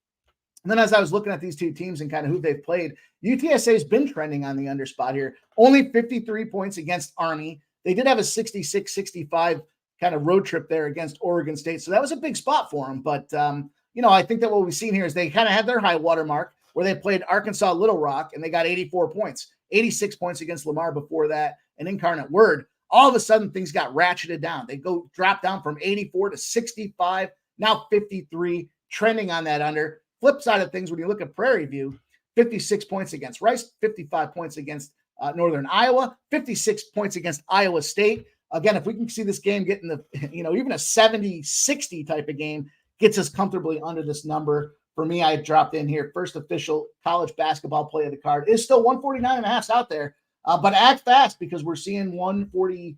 And then as I was looking at these two teams and kind of who they've played, UTSA has been trending on the under spot here. Only 53 points against Army. They did have a 66-65 kind of road trip there against Oregon State. So that was a big spot for them. But, I think that what we've seen here is they kind of had their high water mark where they played Arkansas Little Rock and they got 84 points, 86 points against Lamar before that, and Incarnate Word. All of a sudden, things got ratcheted down. They drop down from 84 to 65, now 53, trending on that under. Flip side of things, when you look at Prairie View, 56 points against Rice, 55 points against Northern Iowa, 56 points against Iowa State. Again, if we can see this game getting even a 70-60 type of game, gets us comfortably under this number. For me, I dropped in here. First official college basketball play of the card is still 149.5 out there. But act fast because we're seeing 149s,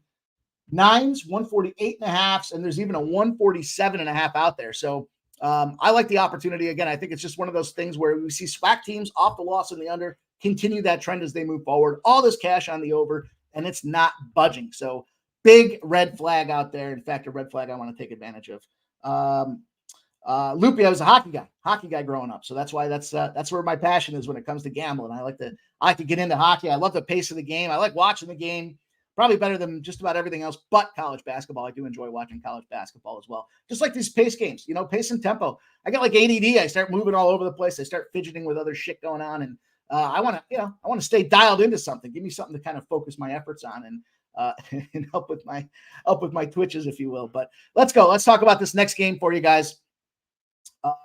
148.5s, and there's even a 147.5 out there. So I like the opportunity. Again, I think it's just one of those things where we see SWAC teams off the loss in the under, continue that trend as they move forward. All this cash on the over, and it's not budging. So big red flag out there. In fact, a red flag I want to take advantage of. Loopy, I was a hockey guy growing up. So that's why that's where my passion is when it comes to gambling. I like to get into hockey. I love the pace of the game. I like watching the game. Probably better than just about everything else but college basketball. I do enjoy watching college basketball as well. Just like these pace games, pace and tempo. I get like ADD. I start moving all over the place. I start fidgeting with other shit going on. And I want to stay dialed into something. Give me something to kind of focus my efforts on and help with my twitches, if you will. But let's go. Let's talk about this next game for you guys. I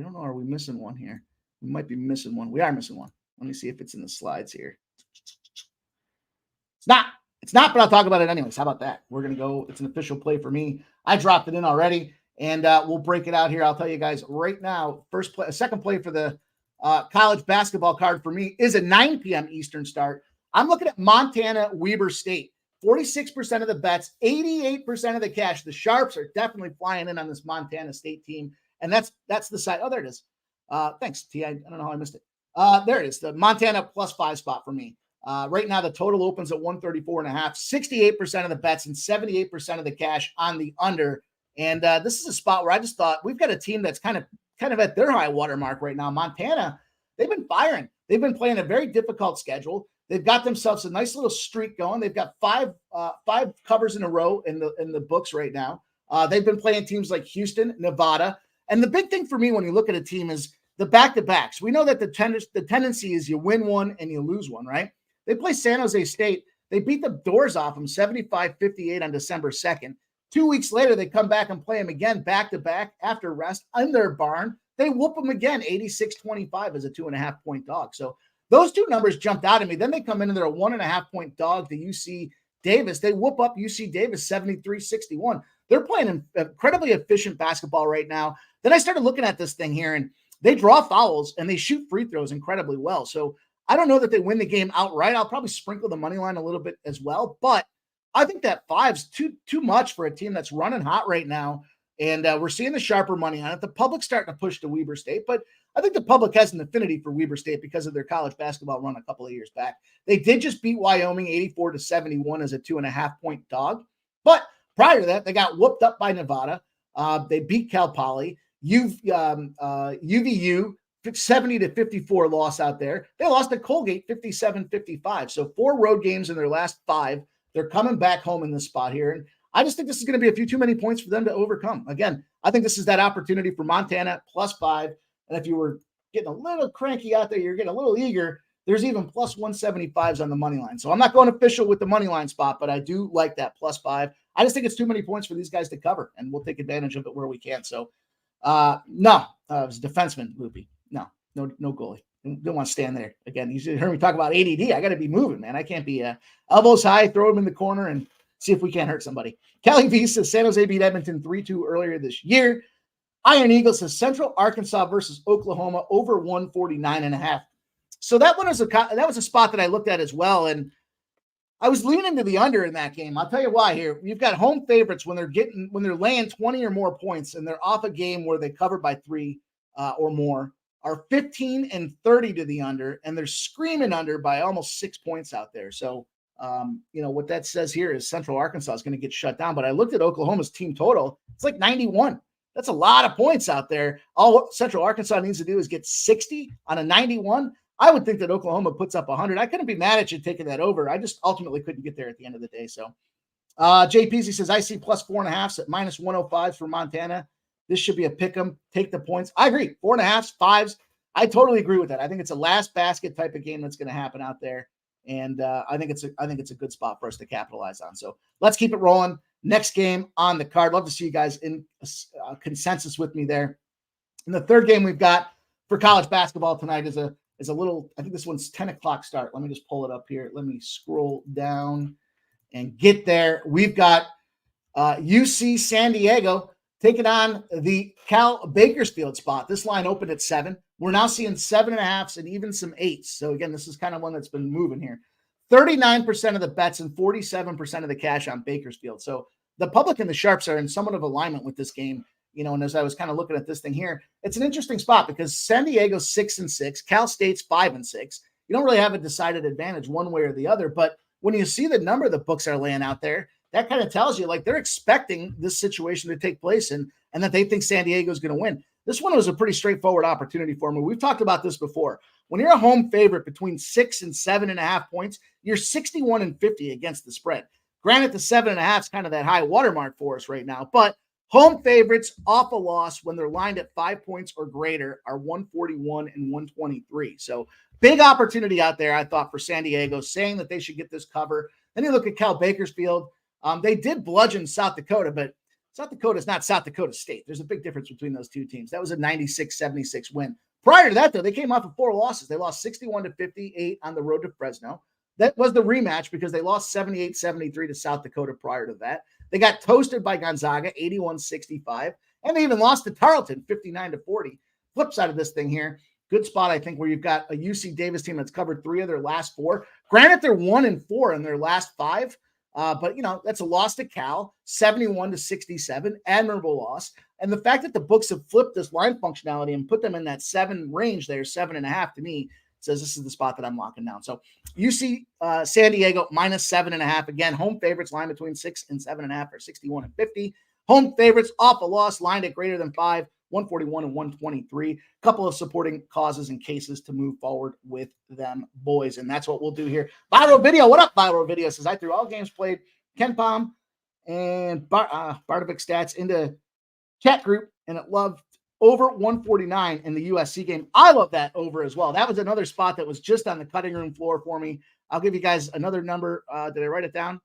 don't know. Are we missing one here? We might be missing one. We are missing one. Let me see if it's in the slides here. It's not, but I'll talk about it anyways. How about that? We're going to go. It's an official play for me. I dropped it in already, and we'll break it out here. I'll tell you guys right now, second play for the college basketball card for me is a 9 p.m. Eastern start. I'm looking at Montana Weber State. 46% of the bets, 88% of the cash. The Sharps are definitely flying in on this Montana State team, and that's the side. Oh, there it is. Thanks, T. I don't know how I missed it. There it is, the Montana +5 spot for me. Right now, the total opens at 134.5, 68% of the bets and 78% of the cash on the under. And this is a spot where I just thought we've got a team that's kind of at their high water mark right now. Montana, they've been firing. They've been playing a very difficult schedule. They've got themselves a nice little streak going. They've got five covers in a row in the books right now. They've been playing teams like Houston, Nevada. And the big thing for me when you look at a team is the back-to-backs. We know that the tendency is you win one and you lose one, right? They play San Jose State. They beat the doors off them 75-58 on December 2nd. 2 weeks later, they come back and play them again back-to-back after rest in their barn. They whoop them again, 86-25 as a 2.5-point dog. So those two numbers jumped out at me. Then they come in and they're a 1.5-point dog to UC Davis. They whoop up UC Davis 73-61. They're playing incredibly efficient basketball right now. Then I started looking at this thing here, and they draw fouls and they shoot free throws incredibly well. So I don't know that they win the game outright. I'll probably sprinkle the money line a little bit as well, but I think that 5's too much for a team that's running hot right now. And we're seeing the sharper money on it. The public's starting to push to Weber State, but I think the public has an affinity for Weber State because of their college basketball run a couple of years back. They did just beat Wyoming 84-71 as a 2.5-point dog. But prior to that, they got whooped up by Nevada. They beat Cal Poly. UVU 70-54 loss out there. They lost to Colgate 57-55. So 4 road games in their last 5. They're coming back home in this spot here. And I just think this is going to be a few too many points for them to overcome. Again, I think this is that opportunity for Montana +5. And if you were getting a little cranky out there, you're getting a little eager, there's even +175s on the money line. So I'm not going official with the money line spot, but I do like that +5. I just think it's too many points for these guys to cover, and we'll take advantage of it where we can. So no, it was a defenseman, Loopy. No goalie. Don't want to stand there. Again, you heard me talk about ADD. I got to be moving, man. I can't be elbows high, throw them in the corner, and see if we can't hurt somebody. Kelly V says San Jose beat Edmonton 3-2 earlier this year. Iron Eagle says Central Arkansas versus Oklahoma over 149.5. So that was a spot that I looked at as well, and I was leaning into the under in that game. I'll tell you why here. You've got home favorites when they're laying 20 or more points and they're off a game where they covered by 3 or more, are 15-30 to the under, and they're screaming under by almost 6 points out there. So, what that says here is Central Arkansas is going to get shut down. But I looked at Oklahoma's team total. It's like 91. That's a lot of points out there. All Central Arkansas needs to do is get 60 on a 91. I would think that Oklahoma puts up 100. I couldn't be mad at you taking that over. I just ultimately couldn't get there at the end of the day. So JPZ says, I see +4.5s at -105s for Montana. This should be a pick 'em. Take the points. I agree. 4.5s, 5s. I totally agree with that. I think it's a last basket type of game that's going to happen out there. And I think it's a good spot for us to capitalize on. So let's keep it rolling. Next game on the card. Love to see you guys in consensus with me there. And the third game we've got for college basketball tonight is a little, I think this one's 10 o'clock start. Let me just pull it up here. Let me scroll down and get there. We've got UC San Diego taking on the Cal Bakersfield spot. This line opened at 7. We're now seeing 7.5s and even some 8s. So again, this is kind of one that's been moving here. 39% of the bets and 47% of the cash on Bakersfield. So the public and the sharps are in somewhat of alignment with this game. And as I was kind of looking at this thing here, it's an interesting spot because San Diego's 6-6, Cal State's 5-6. You don't really have a decided advantage one way or the other, but when you see the number the books are laying out there, that kind of tells you like they're expecting this situation to take place and that they think San Diego is going to win. This one was a pretty straightforward opportunity for me. We've talked about this before. when you're a home favorite between 6 and 7.5 points, you're 61-50 against the spread. Granted, the 7.5 is kind of that high watermark for us right now, but home favorites off a loss when they're lined at 5 points or greater are 141 and 123. So big opportunity out there, I thought, for San Diego, saying that they should get this cover. Then you look at Cal Bakersfield. They did bludgeon South Dakota, but South Dakota is not South Dakota State. There's a big difference between those two teams. That was a 96-76 win. Prior to that, though, they came off of 4 losses. They lost 61-58 on the road to Fresno. That was the rematch because they lost 78-73 to South Dakota prior to that. They got toasted by Gonzaga, 81-65, and they even lost to Tarleton, 59-40. Flip side of this thing here, good spot, I think, where you've got a UC Davis team that's covered 3 of their last 4. Granted, they're 1-4 in their last 5, but, that's a loss to Cal, 71-67, admirable loss. And the fact that the books have flipped this line functionality and put them in that 7 range there, 7.5 to me, says this is the spot that I'm locking down. So UC San Diego minus 7.5. Again, home favorites line between 6 and 7.5 or 61-50. Home favorites off a loss lined at greater than 5, 141 and 123. Couple of supporting causes and cases to move forward with them boys. And that's what we'll do here. Viral Video. What up, Viral Video? Says I threw all games played, Ken Palm and Bardovic stats into chat group, and it loved over 149 in the USC game. I love that over as well. That was another spot that was just on the cutting room floor for me. I'll give you guys another number. Did I write it down?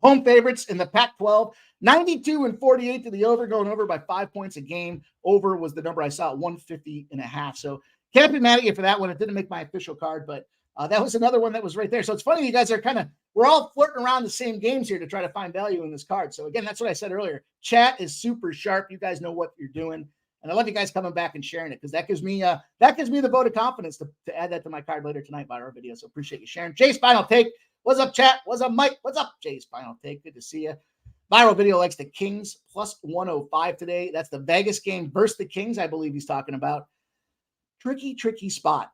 Home favorites in the Pac-12, 92-48 to the over, going over by 5 points a game. Over was the number I saw at 150.5. So can't be mad at you for that one. It didn't make my official card, but that was another one that was right there. So it's funny, you guys are we're all flirting around the same games here to try to find value in this card. So again, that's what I said earlier. Chat is super sharp. You guys know what you're doing. And I love you guys coming back and sharing it because that gives me the vote of confidence to add that to my card later tonight by our video. So appreciate you sharing. Jay's Final Take. What's up, chat? What's up, Mike? What's up, Jay's Final Take? Good to see you. Viral Video likes the Kings plus 105 today. That's the Vegas game versus the Kings, I believe he's talking about. Tricky spot.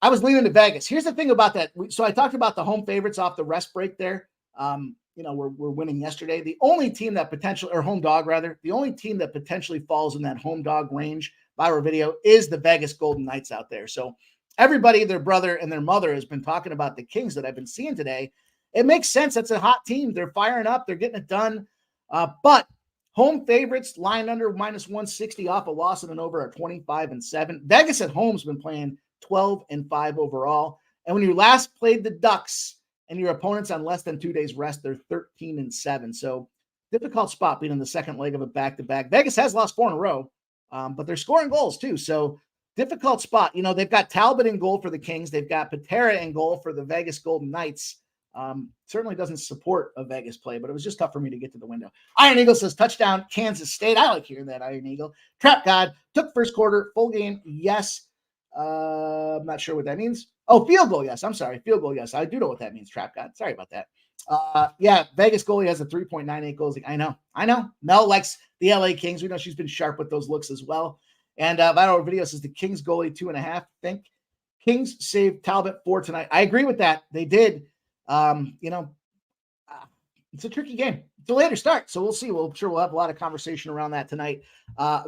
I was leaning to Vegas. Here's the thing about that. So I talked about the home favorites off the rest break there. We're winning yesterday. The only team that potentially, or home dog rather, the only team that potentially falls in that home dog range, Viral Video, is the Vegas Golden Knights out there. So everybody, their brother and their mother has been talking about the Kings that I've been seeing today. It makes sense. That's a hot team. They're firing up. They're getting it done. But home favorites line under minus 160 off a loss and an over at 25-7. Vegas at home's been playing 12-5 overall. And when you last played the Ducks and your opponents on less than 2 days rest, they're 13-7. So difficult spot being in the second leg of a back-to-back. Vegas has lost 4 in a row, but they're scoring goals too. So difficult spot. They've got Talbot in goal for the Kings. They've got Patera in goal for the Vegas Golden Knights. Certainly doesn't support a Vegas play, but it was just tough for me to get to the window. Iron Eagle says touchdown, Kansas State. I like hearing that, Iron Eagle. Trap God took first quarter, full game. Yes. I'm not sure what that means. Oh, field goal. Yes. I'm sorry. Field goal. Yes. I do know what that means. Trap God. Sorry about that. Vegas goalie has a 3.98 goals. I know. Mel likes the LA Kings. We know she's been sharp with those looks as well. And Viral Video says the Kings goalie 2.5. I think Kings saved Talbot 4 tonight. I agree with that. They did. It's a tricky game. It's a later start, so we'll see. I'm sure we'll have a lot of conversation around that tonight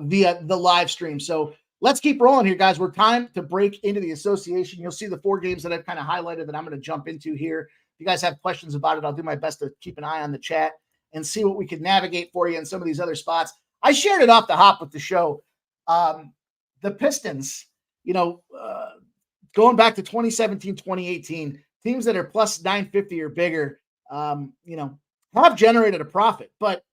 via the live stream. So let's keep rolling here, guys. We're time to break into the association. You'll see the 4 games that I've kind of highlighted that I'm going to jump into here. If you guys have questions about it, I'll do my best to keep an eye on the chat and see what we can navigate for you in some of these other spots. I shared it off the hop with the show. The Pistons, going back to 2017, 2018, teams that are plus 950 or bigger, have generated a profit, but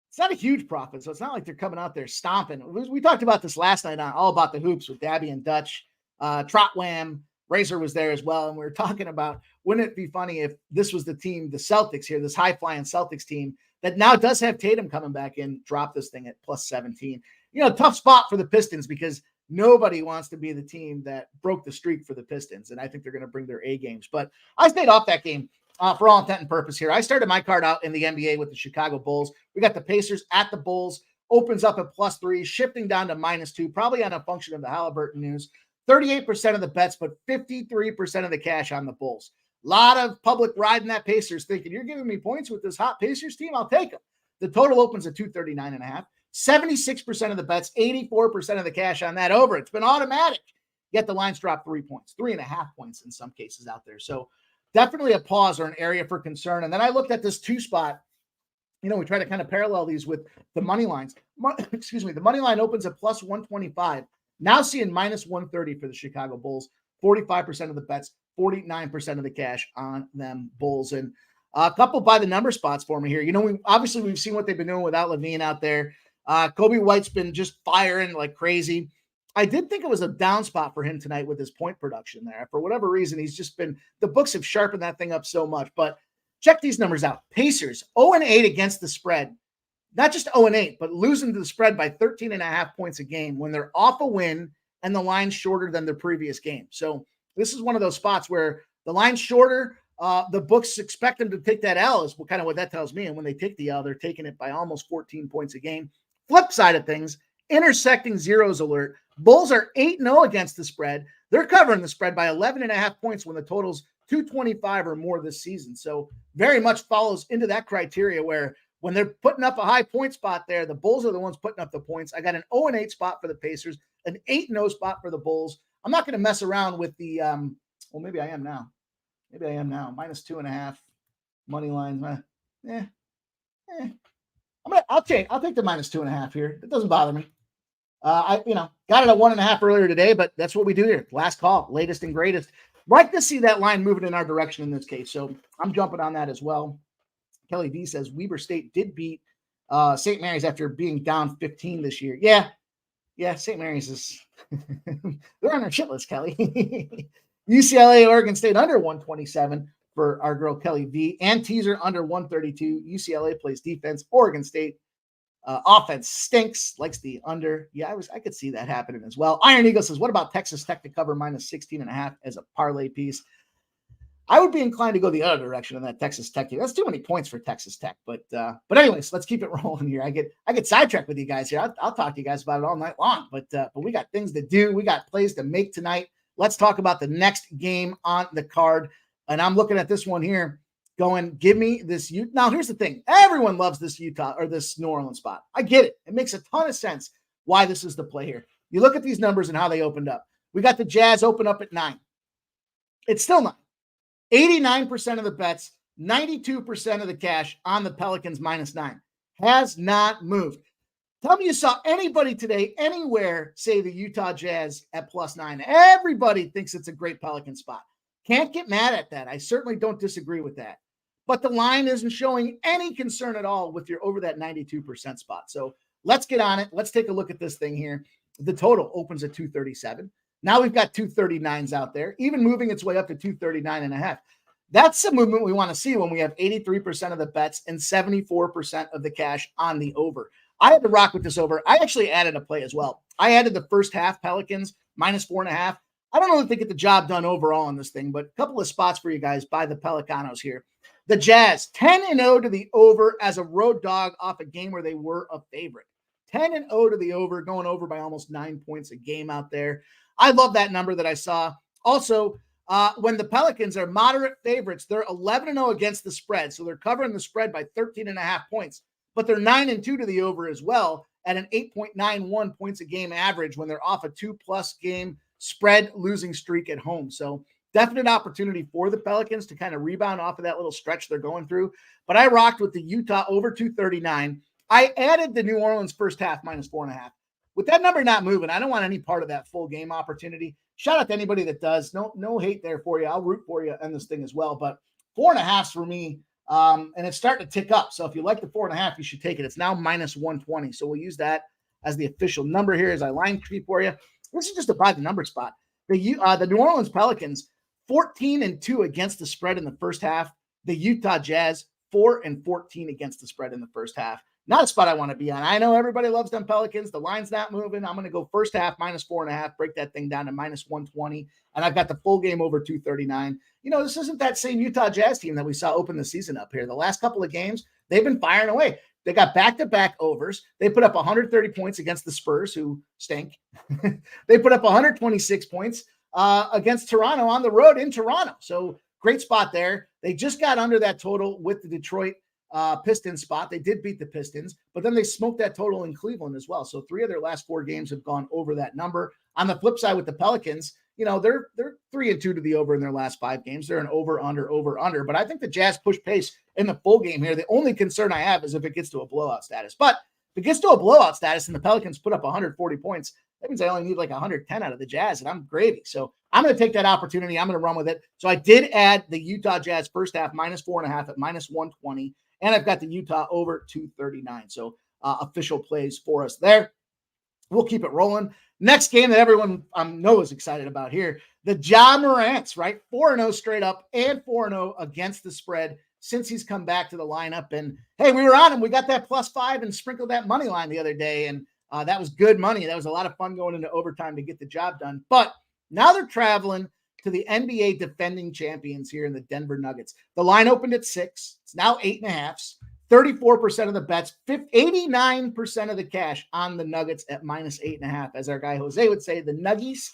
it's not a huge profit. So it's not like they're coming out there stomping. We talked about this last night on All About the Hoops with Dabby and Dutch. Trotwam, Razor was there as well. And we were talking about, wouldn't it be funny if this was the team, the Celtics here, this high-flying Celtics team that now does have Tatum coming back in, drop this thing at plus 17. Tough spot for the Pistons because nobody wants to be the team that broke the streak for the Pistons. And I think they're going to bring their A games. But I stayed off that game for all intent and purpose here. I started my card out in the NBA with the Chicago Bulls. We got the Pacers at the Bulls. Opens up at plus 3, shifting down to minus 2, probably on a function of the Halliburton news. 38% of the bets, but 53% of the cash on the Bulls. A lot of public riding that Pacers thinking, you're giving me points with this hot Pacers team? I'll take them. The total opens at 239.5. 76% of the bets, 84% of the cash on that over. It's been automatic. yet the lines drop 3 points, 3.5 points in some cases out there. So definitely a pause or an area for concern. And then I looked at this 2 spot. We try to kind of parallel these with the money lines. The money line opens at plus 125. Now seeing minus 130 for the Chicago Bulls. 45% of the bets, 49% of the cash on them Bulls. And a couple by the number spots for me here. We've seen what they've been doing without Levine out there. Kobe White's been just firing like crazy. I did think it was a down spot for him tonight with his point production there. For whatever reason, the books have sharpened that thing up so much. But check these numbers out. Pacers, 0-8 against the spread. Not just 0-8, but losing to the spread by 13.5 points a game when they're off a win and the line's shorter than their previous game. So this is one of those spots where the line's shorter. The books expect them to take that L is kind of what that tells me. And when they take the L, they're taking it by almost 14 points a game. Flip side of things, intersecting zeros alert. Bulls are 8-0 against the spread. They're covering the spread by 11.5 points when the total's 225 or more this season. So very much follows into that criteria where when they're putting up a high point spot there, the Bulls are the ones putting up the points. I got an 0-8 spot for the Pacers, an 8-0 spot for the Bulls. I'm not going to mess around with the, maybe I am now. Minus 2.5 money lines. I'll take the minus 2.5 here. It doesn't bother me. Got it at 1.5 earlier today, but that's what we do here. Last call, latest and greatest. Like to see that line moving in our direction in this case. So I'm jumping on that as well. Kelly V says Weber State did beat St. Mary's after being down 15 this year. Yeah, St. Mary's is they're on our shit list, Kelly. UCLA, Oregon State under 127 for our girl Kelly V. And teaser under 132. UCLA plays defense. Oregon State offense stinks, likes the under. Yeah, I could see that happening as well. Iron Eagle says, what about Texas Tech to cover minus 16.5 as a parlay piece? I would be inclined to go the other direction on that Texas Tech team. That's too many points for Texas Tech. But anyways, let's keep it rolling here. I get sidetracked with you guys here. I'll talk to you guys about it all night long. But we got things to do. We got plays to make tonight. Let's talk about the next game on the card. And I'm looking at this one here going, give me this. Now, here's the thing. Everyone loves this Utah or this New Orleans spot. I get it. It makes a ton of sense why this is the play here. You look at these numbers and how they opened up. We got the Jazz open up at 9. It's still 9. 89% of the bets, 92% of the cash on the Pelicans minus 9. Has not moved. Tell me you saw anybody today, anywhere, say the Utah Jazz at plus 9. Everybody thinks it's a great Pelican spot. Can't get mad at that. I certainly don't disagree with that. But the line isn't showing any concern at all with your over that 92% spot. So let's get on it. Let's take a look at this thing here. The total opens at 237. Now we've got 239s out there, even moving its way up to 239.5. That's the movement we want to see when we have 83% of the bets and 74% of the cash on the over. I had to rock with this over. I actually added a play as well. I added the first half Pelicans minus 4.5. I don't know if they get the job done overall on this thing, but a couple of spots for you guys by the Pelicanos here. The Jazz, 10-0 to the over as a road dog off a game where they were a favorite. 10-0 to the over, going over by almost 9 points a game out there. I love that number that I saw. Also, when the Pelicans are moderate favorites, they're 11-0 against the spread. So they're covering the spread by 13.5 points, but they're 9-2 to the over as well at an 8.91 points a game average when they're off a 2+ game spread losing streak at home. So definite opportunity for the Pelicans to kind of rebound off of that little stretch they're going through. But I rocked with the Utah over 239. I added the New Orleans first half minus 4.5. With that number not moving, I don't want any part of that full game opportunity. Shout out to anybody that does. No hate there for you. I'll root for you in this thing as well. But 4.5s for me, and it's starting to tick up. So if you like the 4.5, you should take it. It's now minus 120. So we'll use that as the official number here as I line creep for you. This is just a by the number spot. The New Orleans Pelicans, 14-2 against the spread in the first half. The Utah Jazz, 4-14 against the spread in the first half. Not a spot I want to be on. I know everybody loves them Pelicans. The line's not moving. I'm going to go first half minus 4.5, break that thing down to minus 120. And I've got the full game over 239. This isn't that same Utah Jazz team that we saw open the season up here. The last couple of games, they've been firing away. They got back-to-back overs. They put up 130 points against the Spurs, who stink. They put up 126 points against Toronto on the road in Toronto. So great spot there. They just got under that total with the Detroit Pistons spot. They did beat the Pistons, but then they smoked that total in Cleveland as well. So 3 of their last 4 games have gone over that number. On the flip side with the Pelicans, they're 3-2 to the over in their last 5 games. They're an over, under. But I think the Jazz push pace in the full game here. The only concern I have is if it gets to a blowout status. But if it gets to a blowout status and the Pelicans put up 140 points, that means I only need like 110 out of the Jazz, and I'm gravy. So I'm going to take that opportunity. I'm going to run with it. So I did add the Utah Jazz first half -4.5 at -120, and I've got the Utah over 239. So official plays for us there. We'll keep it rolling. Next game that everyone I know is excited about here, the Ja Morants, right? 4-0 straight up and 4-0 against the spread since he's come back to the lineup. And hey, we were on him. We got that +5 and sprinkled that money line the other day, and that was good money. That was a lot of fun going into overtime to get the job done. But now they're traveling to the NBA defending champions here in the Denver Nuggets. The line opened at 6. It's now 8.5. 34% of the bets, 89% of the cash on the Nuggets at -8.5. As our guy Jose would say, the Nuggies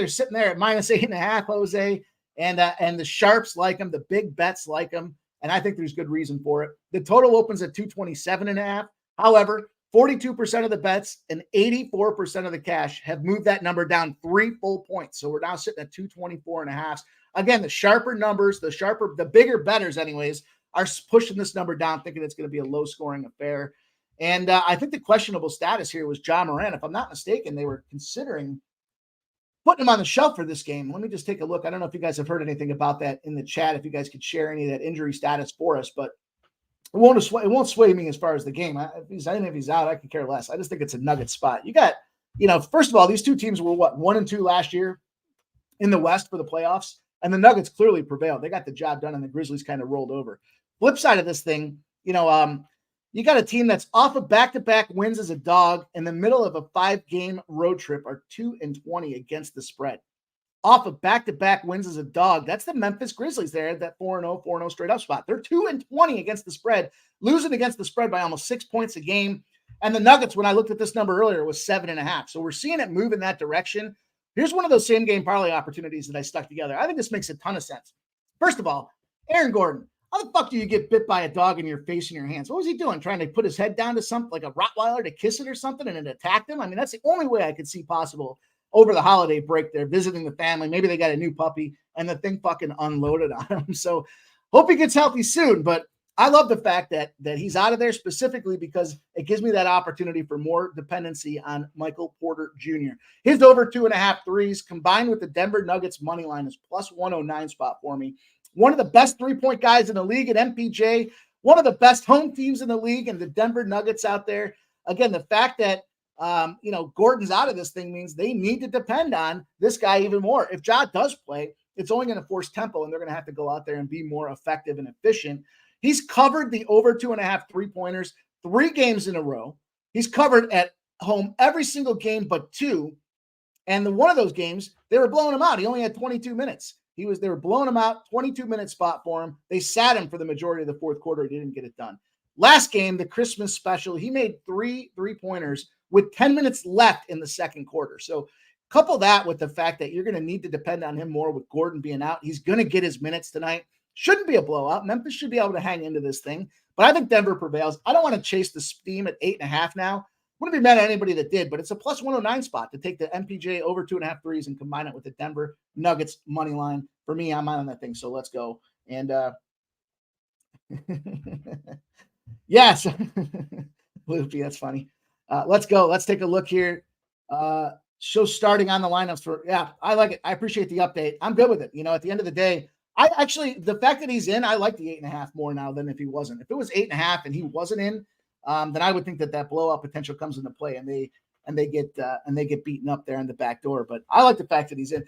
are sitting there at -8.5, Jose. And the sharps like them, the big bets like them. And I think there's good reason for it. The total opens at 227.5. However, 42% of the bets and 84% of the cash have moved that number down 3 full points. So we're now sitting at 224.5. Again, the sharper numbers, the bigger bettors anyways, are pushing this number down, thinking it's going to be a low-scoring affair. And I think the questionable status here was Ja Morant. If I'm not mistaken, they were considering putting him on the shelf for this game. Let me just take a look. I don't know if you guys have heard anything about that in the chat, if you guys could share any of that injury status for us, but it won't sway me as far as the game. If he's out, I could care less. I just think it's a nugget spot. You got, first of all, these two teams were 1-2 last year in the West for the playoffs, and the Nuggets clearly prevailed. They got the job done, and the Grizzlies kind of rolled over. Flip side of this thing, you got a team that's off of back-to-back wins as a dog in the middle of a 5-game road trip, are 2-20 against the spread. Off of back-to-back wins as a dog, that's the Memphis Grizzlies there, that 4-0 straight up spot. They're 2-20 against the spread, losing against the spread by almost 6 points a game. And the Nuggets, when I looked at this number earlier, was 7.5. So we're seeing it move in that direction. Here's one of those same-game parlay opportunities that I stuck together. I think this makes a ton of sense. First of all, Aaron Gordon. How the fuck do you get bit by a dog in your face and your hands? What was he doing? Trying to put his head down to something like a Rottweiler to kiss it or something, and it attacked him? I mean, that's the only way I could see possible over the holiday break. They're visiting the family. Maybe they got a new puppy and the thing fucking unloaded on him. So hope he gets healthy soon. But I love the fact that he's out of there specifically because it gives me that opportunity for more dependency on Michael Porter Jr. His over 2.5 threes combined with the Denver Nuggets money line is +109 spot for me. One of the best 3-point guys in the league at MPJ, one of the best home teams in the league, and the Denver Nuggets out there. Again, the fact that, Gordon's out of this thing means they need to depend on this guy even more. If Ja does play, it's only going to force tempo, and they're going to have to go out there and be more effective and efficient. He's covered the over 2.5 3-pointers 3 games in a row. He's covered at home every single game but 2. And one of those games, they were blowing him out. He only had 22 minutes. They were blowing him out, 22-minute spot for him. They sat him for the majority of the fourth quarter. He didn't get it done. Last game, the Christmas special, he made 3 3-pointers with 10 minutes left in the second quarter. So couple that with the fact that you're going to need to depend on him more with Gordon being out. He's going to get his minutes tonight. Shouldn't be a blowout. Memphis should be able to hang into this thing. But I think Denver prevails. I don't want to chase the steam at 8.5 now. Wouldn't be mad at anybody that did, but it's a +109 spot to take the MPJ over 2.5 threes and combine it with the Denver Nuggets money line. For me, I'm on that thing, so let's go. And yes, Loopy, that's funny. Let's go. Let's take a look here. Show starting on the lineups for, I like it. I appreciate the update. I'm good with it. At the end of the day, the fact that he's in, I like the 8.5 more now than if he wasn't. If it was 8.5 and he wasn't in, then I would think that blowout potential comes into play and they get beaten up there in the back door. But I like the fact that he's in.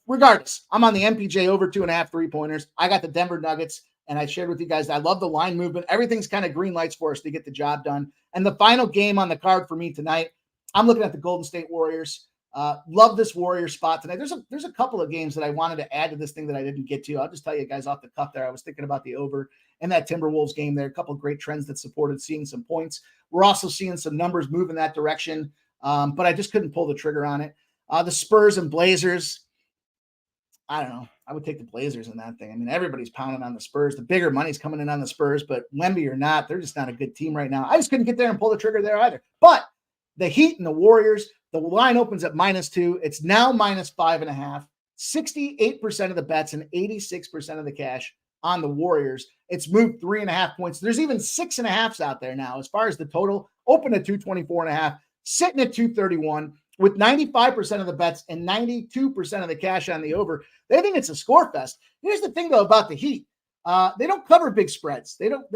Regardless, I'm on the MPJ over 2.5 3-pointers. I got the Denver Nuggets, and I shared with you guys. I love the line movement. Everything's kind of green lights for us to get the job done. And the final game on the card for me tonight, I'm looking at the Golden State Warriors. Love this Warrior spot tonight. There's a couple of games that I wanted to add to this thing that I didn't get to. I'll just tell you guys off the cuff there. I was thinking about the over in that Timberwolves game there. A couple of great trends that supported seeing some points. We're also seeing some numbers move in that direction, but I just couldn't pull the trigger on it. The Spurs and Blazers, I don't know. I would take the Blazers in that thing. I mean, everybody's pounding on the Spurs. The bigger money's coming in on the Spurs, but Wemby or not, they're just not a good team right now. I just couldn't get there and pull the trigger there either. But the Heat and the Warriors, the line opens at -2. It's now -5.5. 68% of the bets and 86% of the cash on the Warriors. It's moved 3.5 points. There's even 6.5s out there now. As far as the total, open at 224.5, sitting at 231 with 95% of the bets and 92% of the cash on the over. They think it's a score fest. Here's the thing though about the Heat. They don't cover big spreads. They don't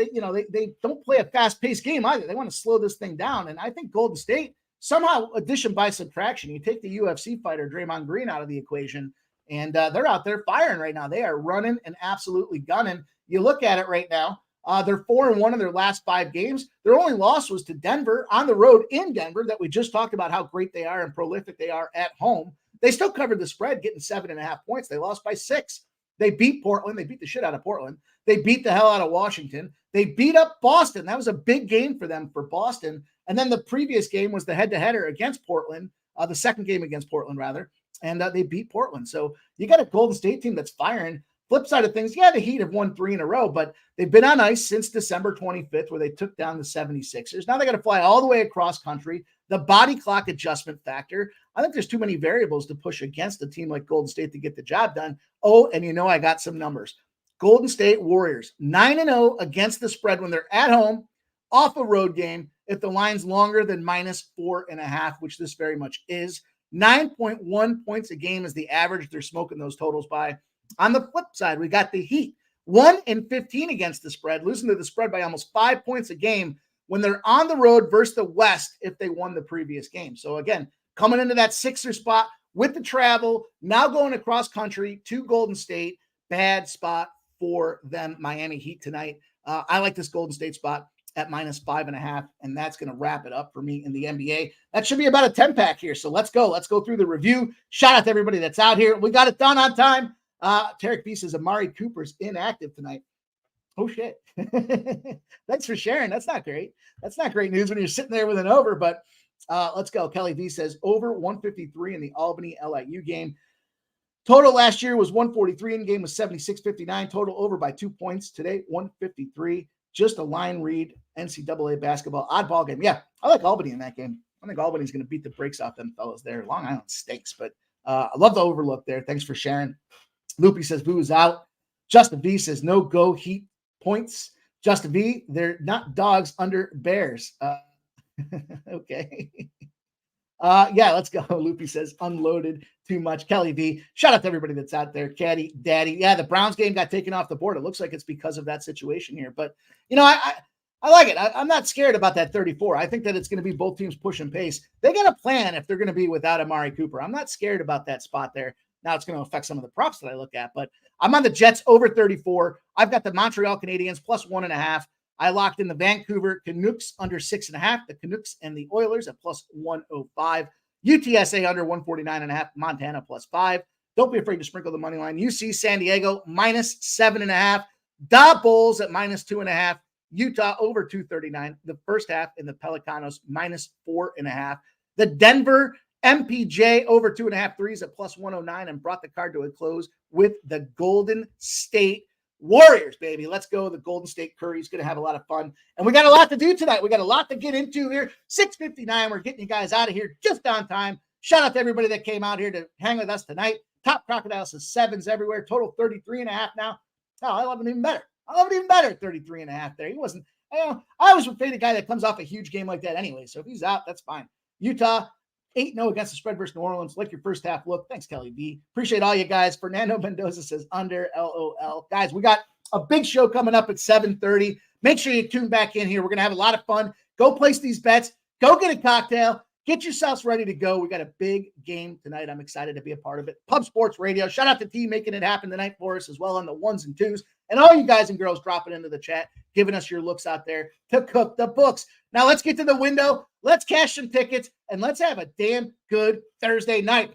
play a fast-paced game either. They want to slow this thing down. And I think Golden State, somehow addition by subtraction, you take the UFC fighter Draymond Green out of the equation, and they're out there firing right now. They are running and absolutely gunning. You look at it right now, they're 4-1 in their last 5 games. Their only loss was to Denver on the road in Denver, that we just talked about how great they are and prolific they are at home. They still covered the spread, getting 7.5 points. They lost by 6. They beat Portland. They beat the shit out of Portland. They beat the hell out of Washington. They beat up Boston. That was a big game for them, for Boston. And then the previous game was the head-to-header against Portland, the second game against Portland, rather. And they beat Portland. So you got a Golden State team that's firing. Flip side of things, yeah, the Heat have won 3 in a row, but they've been on ice since December 25th, where they took down the 76ers. Now they got to fly all the way across country. The body clock adjustment factor. I think there's too many variables to push against a team like Golden State to get the job done. Oh, and I got some numbers. Golden State Warriors, 9-0 against the spread when they're at home, off a road game, if the line's longer than -4.5, which this very much is. 9.1 points a game is the average they're smoking those totals by. On the flip side, we got the Heat, 1-15 against the spread, losing to the spread by almost 5 points a game when they're on the road versus the West if they won the previous game. So again, coming into that Sixer spot with the travel, now going across country to Golden State, bad spot for them. Miami Heat tonight. I like this Golden State spot at -5.5, and that's going to wrap it up for me in the NBA. That should be about a 10-pack here. So let's go. Let's go through the review. Shout out to everybody that's out here. We got it done on time. Tarek B says Amari Cooper's inactive tonight. Oh, shit. Thanks for sharing. That's not great. That's not great news when you're sitting there with an over, but let's go. Kelly V says over 153 in the Albany LIU game. Total last year was 143 in game was 76-59. Total over by 2 points. Today, 153. Just a line read. NCAA basketball. Oddball game. Yeah, I like Albany in that game. I think Albany's going to beat the brakes off them fellas there. Long Island stinks, but I love the overlook there. Thanks for sharing. Loopy says boo is out. Justin V says no go Heat points. Justin V, they're not dogs under bears. Okay. Yeah, let's go. Loopy says unloaded too much. Kelly V, shout out to everybody that's out there. Caddy, Daddy. Yeah, the Browns game got taken off the board. It looks like it's because of that situation here. But, I like it. I'm not scared about that 34. I think that it's going to be both teams pushing pace. They got a plan if they're going to be without Amari Cooper. I'm not scared about that spot there. Now it's going to affect some of the props that I look at, but I'm on the Jets over 34. I've got the Montreal Canadiens +1.5. I locked in the Vancouver Canucks under 6.5. The Canucks and the Oilers at +105. UTSA under 149.5. Montana +5. Don't be afraid to sprinkle the money line. UC San Diego -7.5. Da Bulls at -2.5. Utah over 239. The first half in the Pelicanos -4.5. The Denver MPJ over 2.5 threes at +109 and brought the card to a close with the Golden State Warriors, baby. Let's go. The Golden State Curry's going to have a lot of fun. And we got a lot to do tonight. We got a lot to get into here. 6:59. We're getting you guys out of here just on time. Shout out to everybody that came out here to hang with us tonight. Top Crocodile says 7s everywhere. Total 33.5 now. Oh, I love it even better. I love it even better at 33.5 there. He wasn't, I always would fade a guy that comes off a huge game like that anyway. So if he's out, that's fine. Utah 8-0 against the spread versus New Orleans. Like your first half look. Thanks, Kelly B. Appreciate all you guys. Fernando Mendoza says under LOL. Guys, we got a big show coming up at 7:30. Make sure you tune back in here. We're going to have a lot of fun. Go place these bets. Go get a cocktail. Get yourselves ready to go. We got a big game tonight. I'm excited to be a part of it. Pub Sports Radio. Shout out to T making it happen tonight for us as well on the 1s and 2s. And all you guys and girls dropping into the chat, giving us your looks out there to cook the books. Now let's get to the window. Let's cash some tickets, and let's have a damn good Thursday night.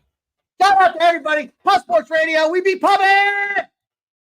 Shout out to everybody. Pub Sports Radio. We be pubbing!